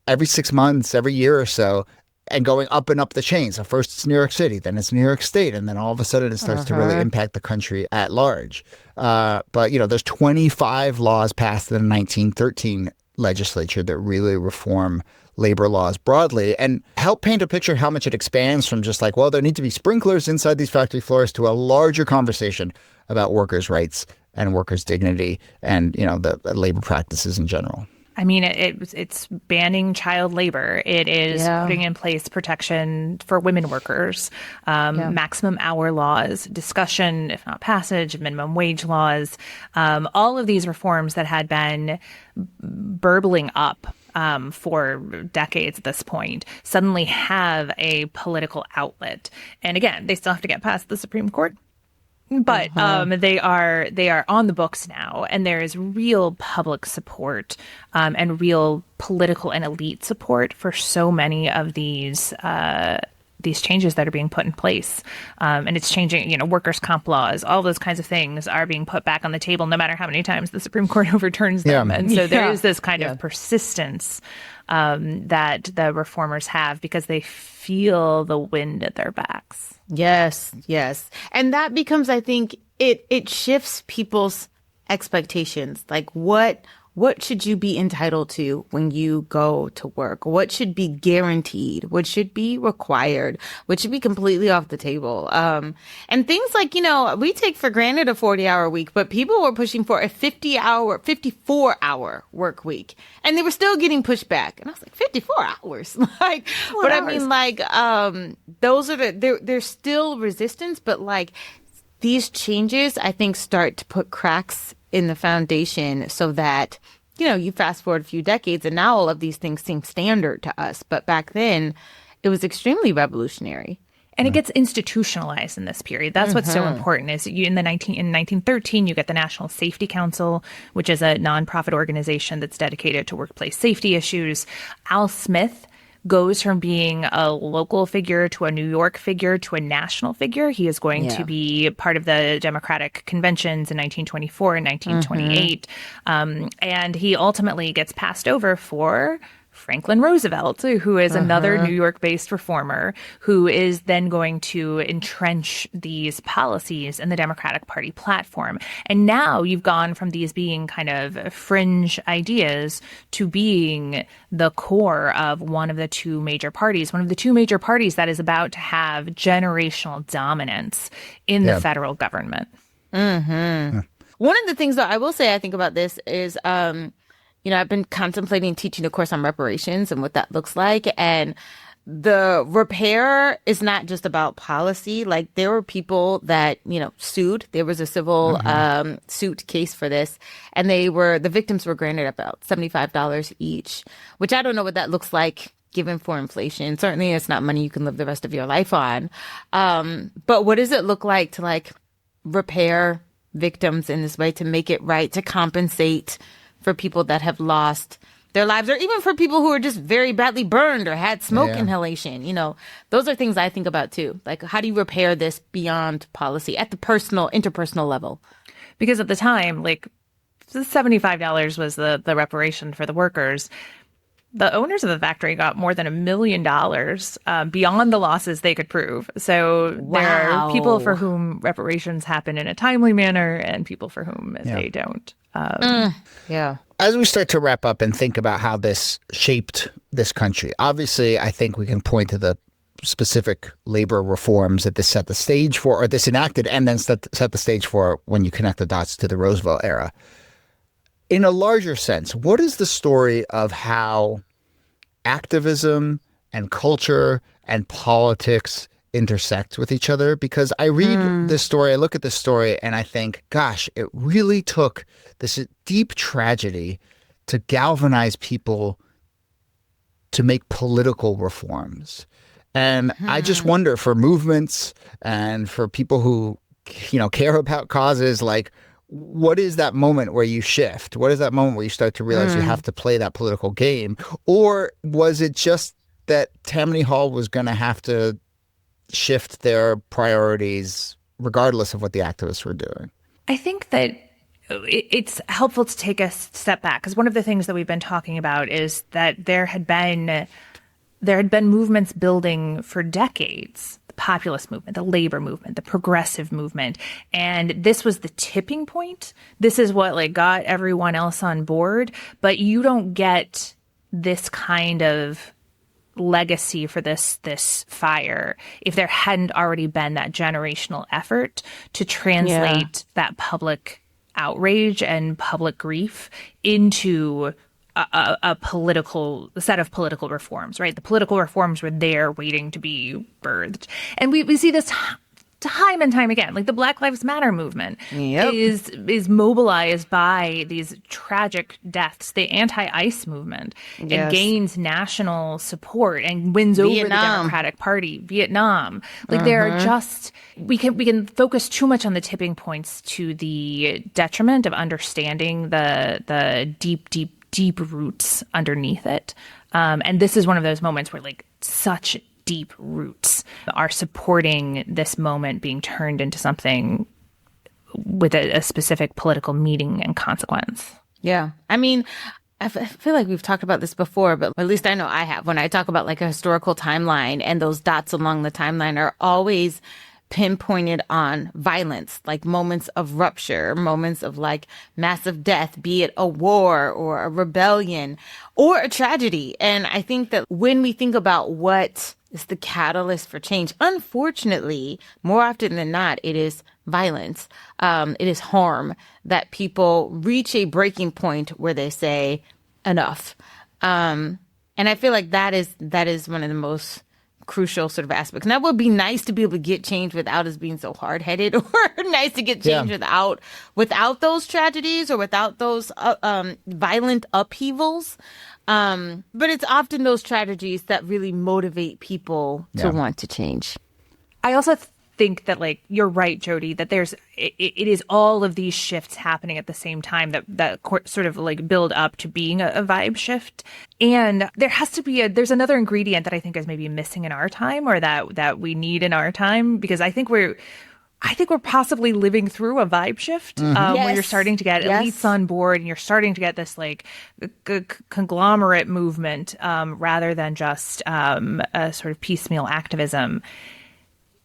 every 6 months, every year or so, and going up and up the chain. So first it's New York City, then it's New York State, and then all of a sudden it starts to really impact the country at large. But, there's 25 laws passed in the 1913 legislature that really reform labor laws broadly and help paint a picture how much it expands from just like, well, there need to be sprinklers inside these factory floors to a larger conversation about workers' rights and workers' dignity and, the labor practices in general. I mean, it's banning child labor. It is putting in place protection for women workers, maximum hour laws, discussion, if not passage, of minimum wage laws. All of these reforms that had been burbling up for decades at this point suddenly have a political outlet. And again, they still have to get past the Supreme Court. But they are on the books now, and there is real public support and real political and elite support for so many of these changes that are being put in place. And it's changing, workers' comp laws, all those kinds of things are being put back on the table no matter how many times the Supreme Court overturns them. And so there is this kind of persistence that the reformers have because they feel the wind at their backs. Yes. And that becomes, I think, it shifts people's expectations. Like what should you be entitled to when you go to work? What should be guaranteed? What should be required? What should be completely off the table? And things like, we take for granted a 40-hour week, but people were pushing for a 54-hour work week. And they were still getting pushed back. And I was like, 54 hours? Those are there's still resistance, but these changes, I think, start to put cracks in the foundation so that, you fast forward a few decades and now all of these things seem standard to us. But back then, it was extremely revolutionary. And it gets institutionalized in this period. That's what's so important is in 1913, you get the National Safety Council, which is a nonprofit organization that's dedicated to workplace safety issues. Al Smith goes from being a local figure to a New York figure to a national figure. He is going to be part of the Democratic conventions in 1924 and 1928. And he ultimately gets passed over for Franklin Roosevelt, who is another New York-based reformer, who is then going to entrench these policies in the Democratic Party platform. And now you've gone from these being kind of fringe ideas to being the core of one of the two major parties that is about to have generational dominance in the federal government. One of the things that I will say I think about this is I've been contemplating teaching a course on reparations and what that looks like. And the repair is not just about policy. Like there were people that, sued. There was a civil suit case for this. And the victims were granted about $75 each, which I don't know what that looks like given for inflation. Certainly it's not money you can live the rest of your life on. But what does it look like to repair victims in this way, to make it right, to compensate for people that have lost their lives, or even for people who are just very badly burned or had smoke inhalation? Those are things I think about too. Like, how do you repair this beyond policy at the interpersonal level? Because at the time, $75 was the reparation for the workers. The owners of the factory got more than $1 million beyond the losses they could prove. So there are people for whom reparations happen in a timely manner and people for whom they don't. As we start to wrap up and think about how this shaped this country, obviously, I think we can point to the specific labor reforms that this set the stage for, or this enacted and then set the stage for when you connect the dots to the Roosevelt era. In a larger sense, what is the story of how activism and culture and politics intersect with each other? Because I read this story, I look at this story, and I think, gosh, it really took this deep tragedy to galvanize people to make political reforms. And I just wonder, for movements and for people who, care about causes, what is that moment where you shift? What is that moment where you start to realize you have to play that political game? Or was it just that Tammany Hall was going to have to shift their priorities regardless of what the activists were doing? I think that it's helpful to take a step back, because one of the things that we've been talking about is that there had been movements building for decades. The populist movement, the labor movement, the progressive movement. And this was the tipping point. This is what like got everyone else on board. But you don't get this kind of legacy for this fire if there hadn't already been that generational effort to translate that public outrage and public grief into a political set of political reforms, right? The political reforms were there waiting to be birthed. And we see this time and time again. Like the Black Lives Matter movement is mobilized by these tragic deaths. The anti-ICE movement, it gains national support and wins over the Democratic Party. Vietnam. Like there are just we can focus too much on the tipping points to the detriment of understanding the deep roots underneath it. And this is one of those moments where like such deep roots are supporting this moment being turned into something with a specific political meaning and consequence. Yeah. I mean, I feel like we've talked about this before, but at least I know I have. When I talk about like a historical timeline, and those dots along the timeline are always pinpointed on violence, like moments of rupture, moments of like massive death, be it a war or a rebellion or a tragedy. And I think that when we think about what is the catalyst for change, unfortunately, more often than not, it is violence. It is harm that people reach a breaking point where they say enough. And I feel like that is one of the most crucial sort of aspects. And that would be nice to be able to get change without us being so hard-headed, or nice to get change without those tragedies or without those violent upheavals. But it's often those tragedies that really motivate people to want to change. I also think that, like, you're right, Jody, that it is all of these shifts happening at the same time that sort of like build up to being a vibe shift. And there has to be there's another ingredient that I think is maybe missing in our time, or that we need in our time, because I think we're possibly living through a vibe shift where you're starting to get elites on board, and you're starting to get this like conglomerate movement rather than just a sort of piecemeal activism.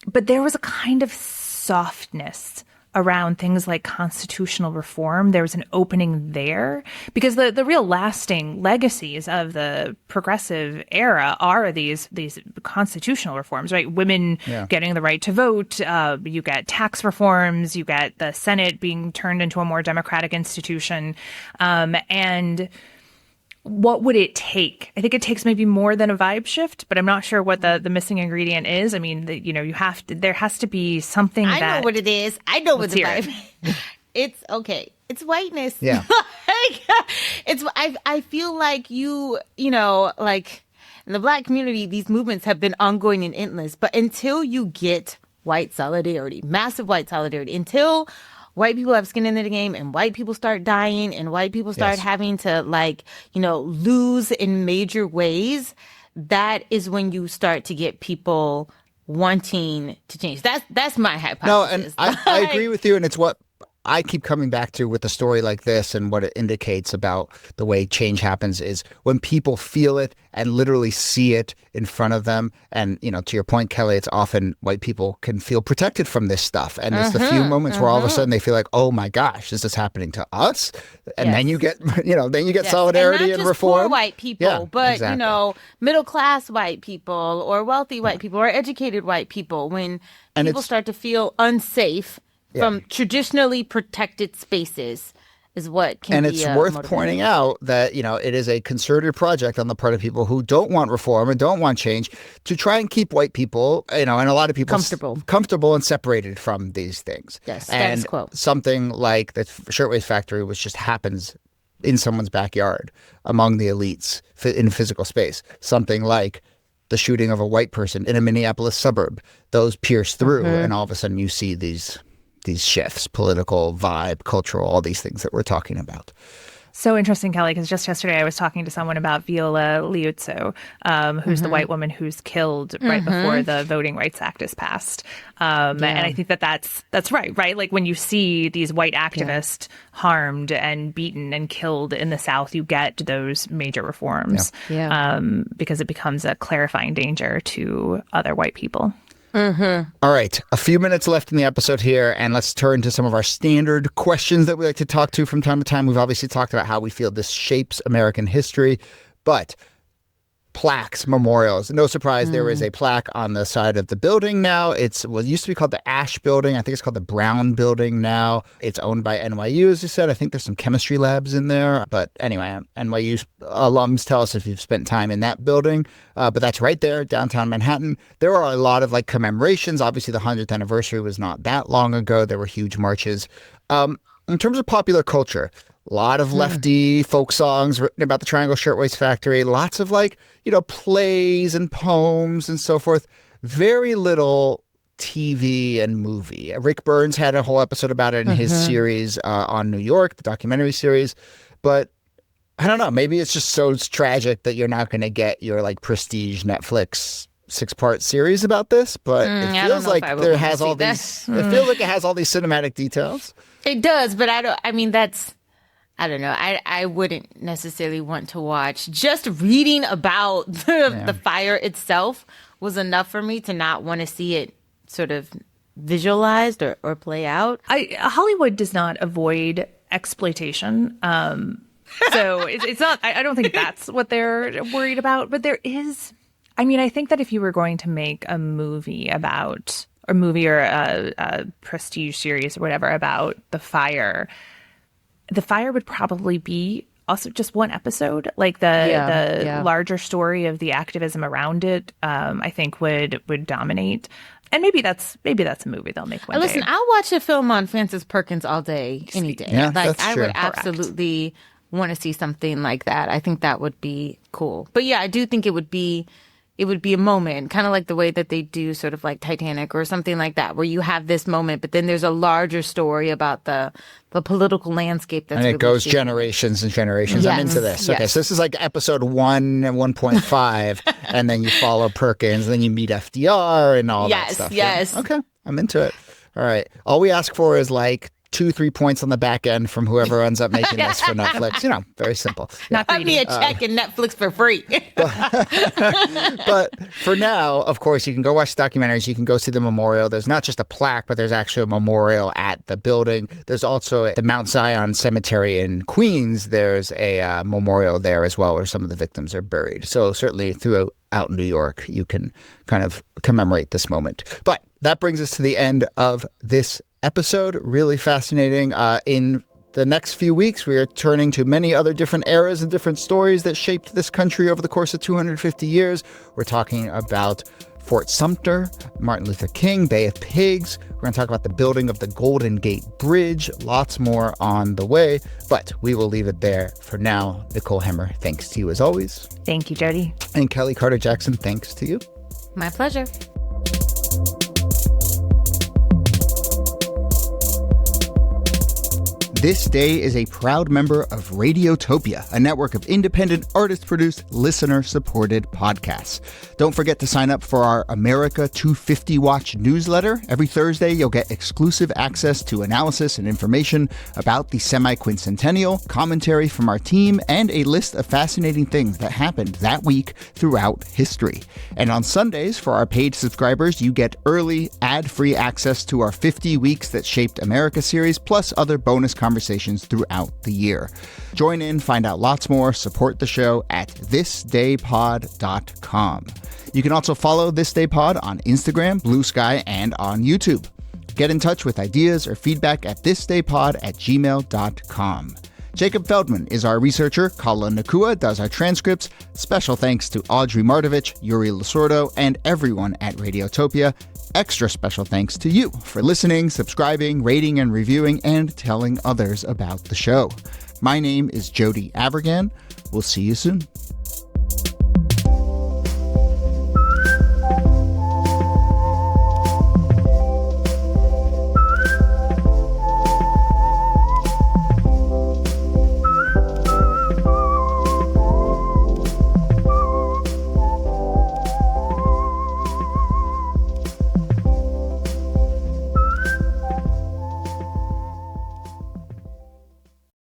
But there was a kind of softness around things like constitutional reform. There was an opening there, because the real lasting legacies of the progressive era are these constitutional reforms, right? Women getting the right to vote. You get tax reforms. You get the Senate being turned into a more democratic institution. And what would it take? I think it takes maybe more than a vibe shift, but I'm not sure what the missing ingredient is. I mean, there has to be something I know what it is. I know what the vibe is. It's okay. It's whiteness. Yeah. I feel like like in the Black community, these movements have been ongoing and endless, but until you get white solidarity, massive white solidarity, until white people have skin in the game, and white people start dying, and white people start having to lose in major ways, that is when you start to get people wanting to change. That's my hypothesis. No, and I agree with you, and it's what I keep coming back to with a story like this, and what it indicates about the way change happens is when people feel it and literally see it in front of them. And, to your point, Kelly, it's often white people can feel protected from this stuff. And it's the few moments where all of a sudden they feel like, oh my gosh, this is happening to us. And then you get, solidarity and reform. Poor white people, but, middle-class white people, or wealthy white people, or educated white people, when people start to feel unsafe from traditionally protected spaces, is what can be. And it's worth pointing out that, it is a concerted project on the part of people who don't want reform and don't want change, to try and keep white people, and a lot of people comfortable and separated from these things. Yes, and status quo. Something like the Shirtwaist Factory, which just happens in someone's backyard among the elites in physical space. Something like the shooting of a white person in a Minneapolis suburb. Those pierce through, and all of a sudden you see these shifts, political, vibe, cultural, all these things that we're talking about. So interesting, Kelly, because just yesterday I was talking to someone about Viola Liuzzo, who's the white woman who's killed right before the Voting Rights Act is passed. And I think that's right? Like when you see these white activists harmed and beaten and killed in the South, you get those major reforms because it becomes a clarifying danger to other white people. All right, a few minutes left in the episode here, and let's turn to some of our standard questions that we like to talk to from time to time. We've obviously talked about how we feel this shapes American history, but plaques, memorials. No surprise, there is a plaque on the side of the building now. It used to be called the Ash Building. I think it's called the Brown Building now. It's owned by NYU, as you said. I think there's some chemistry labs in there. But anyway, NYU alums tell us if you've spent time in that building. But that's right there, downtown Manhattan. There are a lot of commemorations. Obviously, the 100th anniversary was not that long ago. There were huge marches. In terms of popular culture, a lot of lefty folk songs written about the Triangle Shirtwaist Factory, lots of plays and poems and so forth. Very little TV and movie. Rick Burns had a whole episode about it in his series on New York, the documentary series. But I don't know, maybe it's just so tragic that you're not going to get your prestige Netflix 6-part series about this, but it feels like it has all these cinematic details. It does, but I don't know. I wouldn't necessarily want to watch. Just reading about the fire itself was enough for me to not want to see it sort of visualized or play out. Hollywood does not avoid exploitation. So it's not, I don't think that's what they're worried about, but there is, I think that if you were going to make a movie or a prestige series or whatever about the fire would probably be also just one episode. The larger story of the activism around it, I think would dominate. And maybe that's a movie they'll make one day. Listen, I'll watch a film on Frances Perkins all day, any day. Yeah, that's I true. would absolutely want to see something like that. I think that would be cool. But yeah, I do think it would be a moment, kind of like the way that they do sort of like Titanic or something like that, where you have this moment, but then there's a larger story about the political landscape. And it goes generations and generations. Yes. I'm into this. Yes. Okay, so this is like episode 1 and 1.5, and then you follow Perkins, and then you meet FDR and all that stuff. Yes. Yeah. Okay, I'm into it. All right. All we ask for is 2-3 points on the back end from whoever ends up making this for Netflix. Very simple. Not Cut me a check and Netflix for free. But for now, of course, you can go watch documentaries. You can go see the memorial. There's not just a plaque, but there's actually a memorial at the building. There's also at the Mount Zion Cemetery in Queens. There's a memorial there as well where some of the victims are buried. So certainly throughout New York, you can kind of commemorate this moment. But that brings us to the end of this episode. Really fascinating. In the next few weeks, we are turning to many other different eras and different stories that shaped this country over the course of 250 years. We're talking about Fort Sumter, Martin Luther King, Bay of Pigs. We're going to talk about the building of the Golden Gate Bridge. Lots more on the way, but we will leave it there for now. Nicole Hemmer, thanks to you as always. Thank you, Jody. And Kelly Carter-Jackson, thanks to you. My pleasure. This Day is a proud member of Radiotopia, a network of independent, artist-produced, listener-supported podcasts. Don't forget to sign up for our America 250 Watch newsletter. Every Thursday, you'll get exclusive access to analysis and information about the semi-quincentennial, commentary from our team, and a list of fascinating things that happened that week throughout history. And on Sundays, for our paid subscribers, you get early, ad-free access to our 50 Weeks That Shaped America series, plus other bonus conversations throughout the year. Join in, find out lots more, support the show at thisdaypod.com. You can also follow This Day Pod on Instagram, Blue Sky, and on YouTube. Get in touch with ideas or feedback at thisdaypod@gmail.com. Jacob Feldman is our researcher. Colin Nakua does our transcripts. Special thanks to Audrey Martovich, Yuri Lasordo, and everyone at Radiotopia. Extra special thanks to you for listening, subscribing, rating and reviewing, and telling others about the show. My name is Jody Avirgan. We'll see you soon.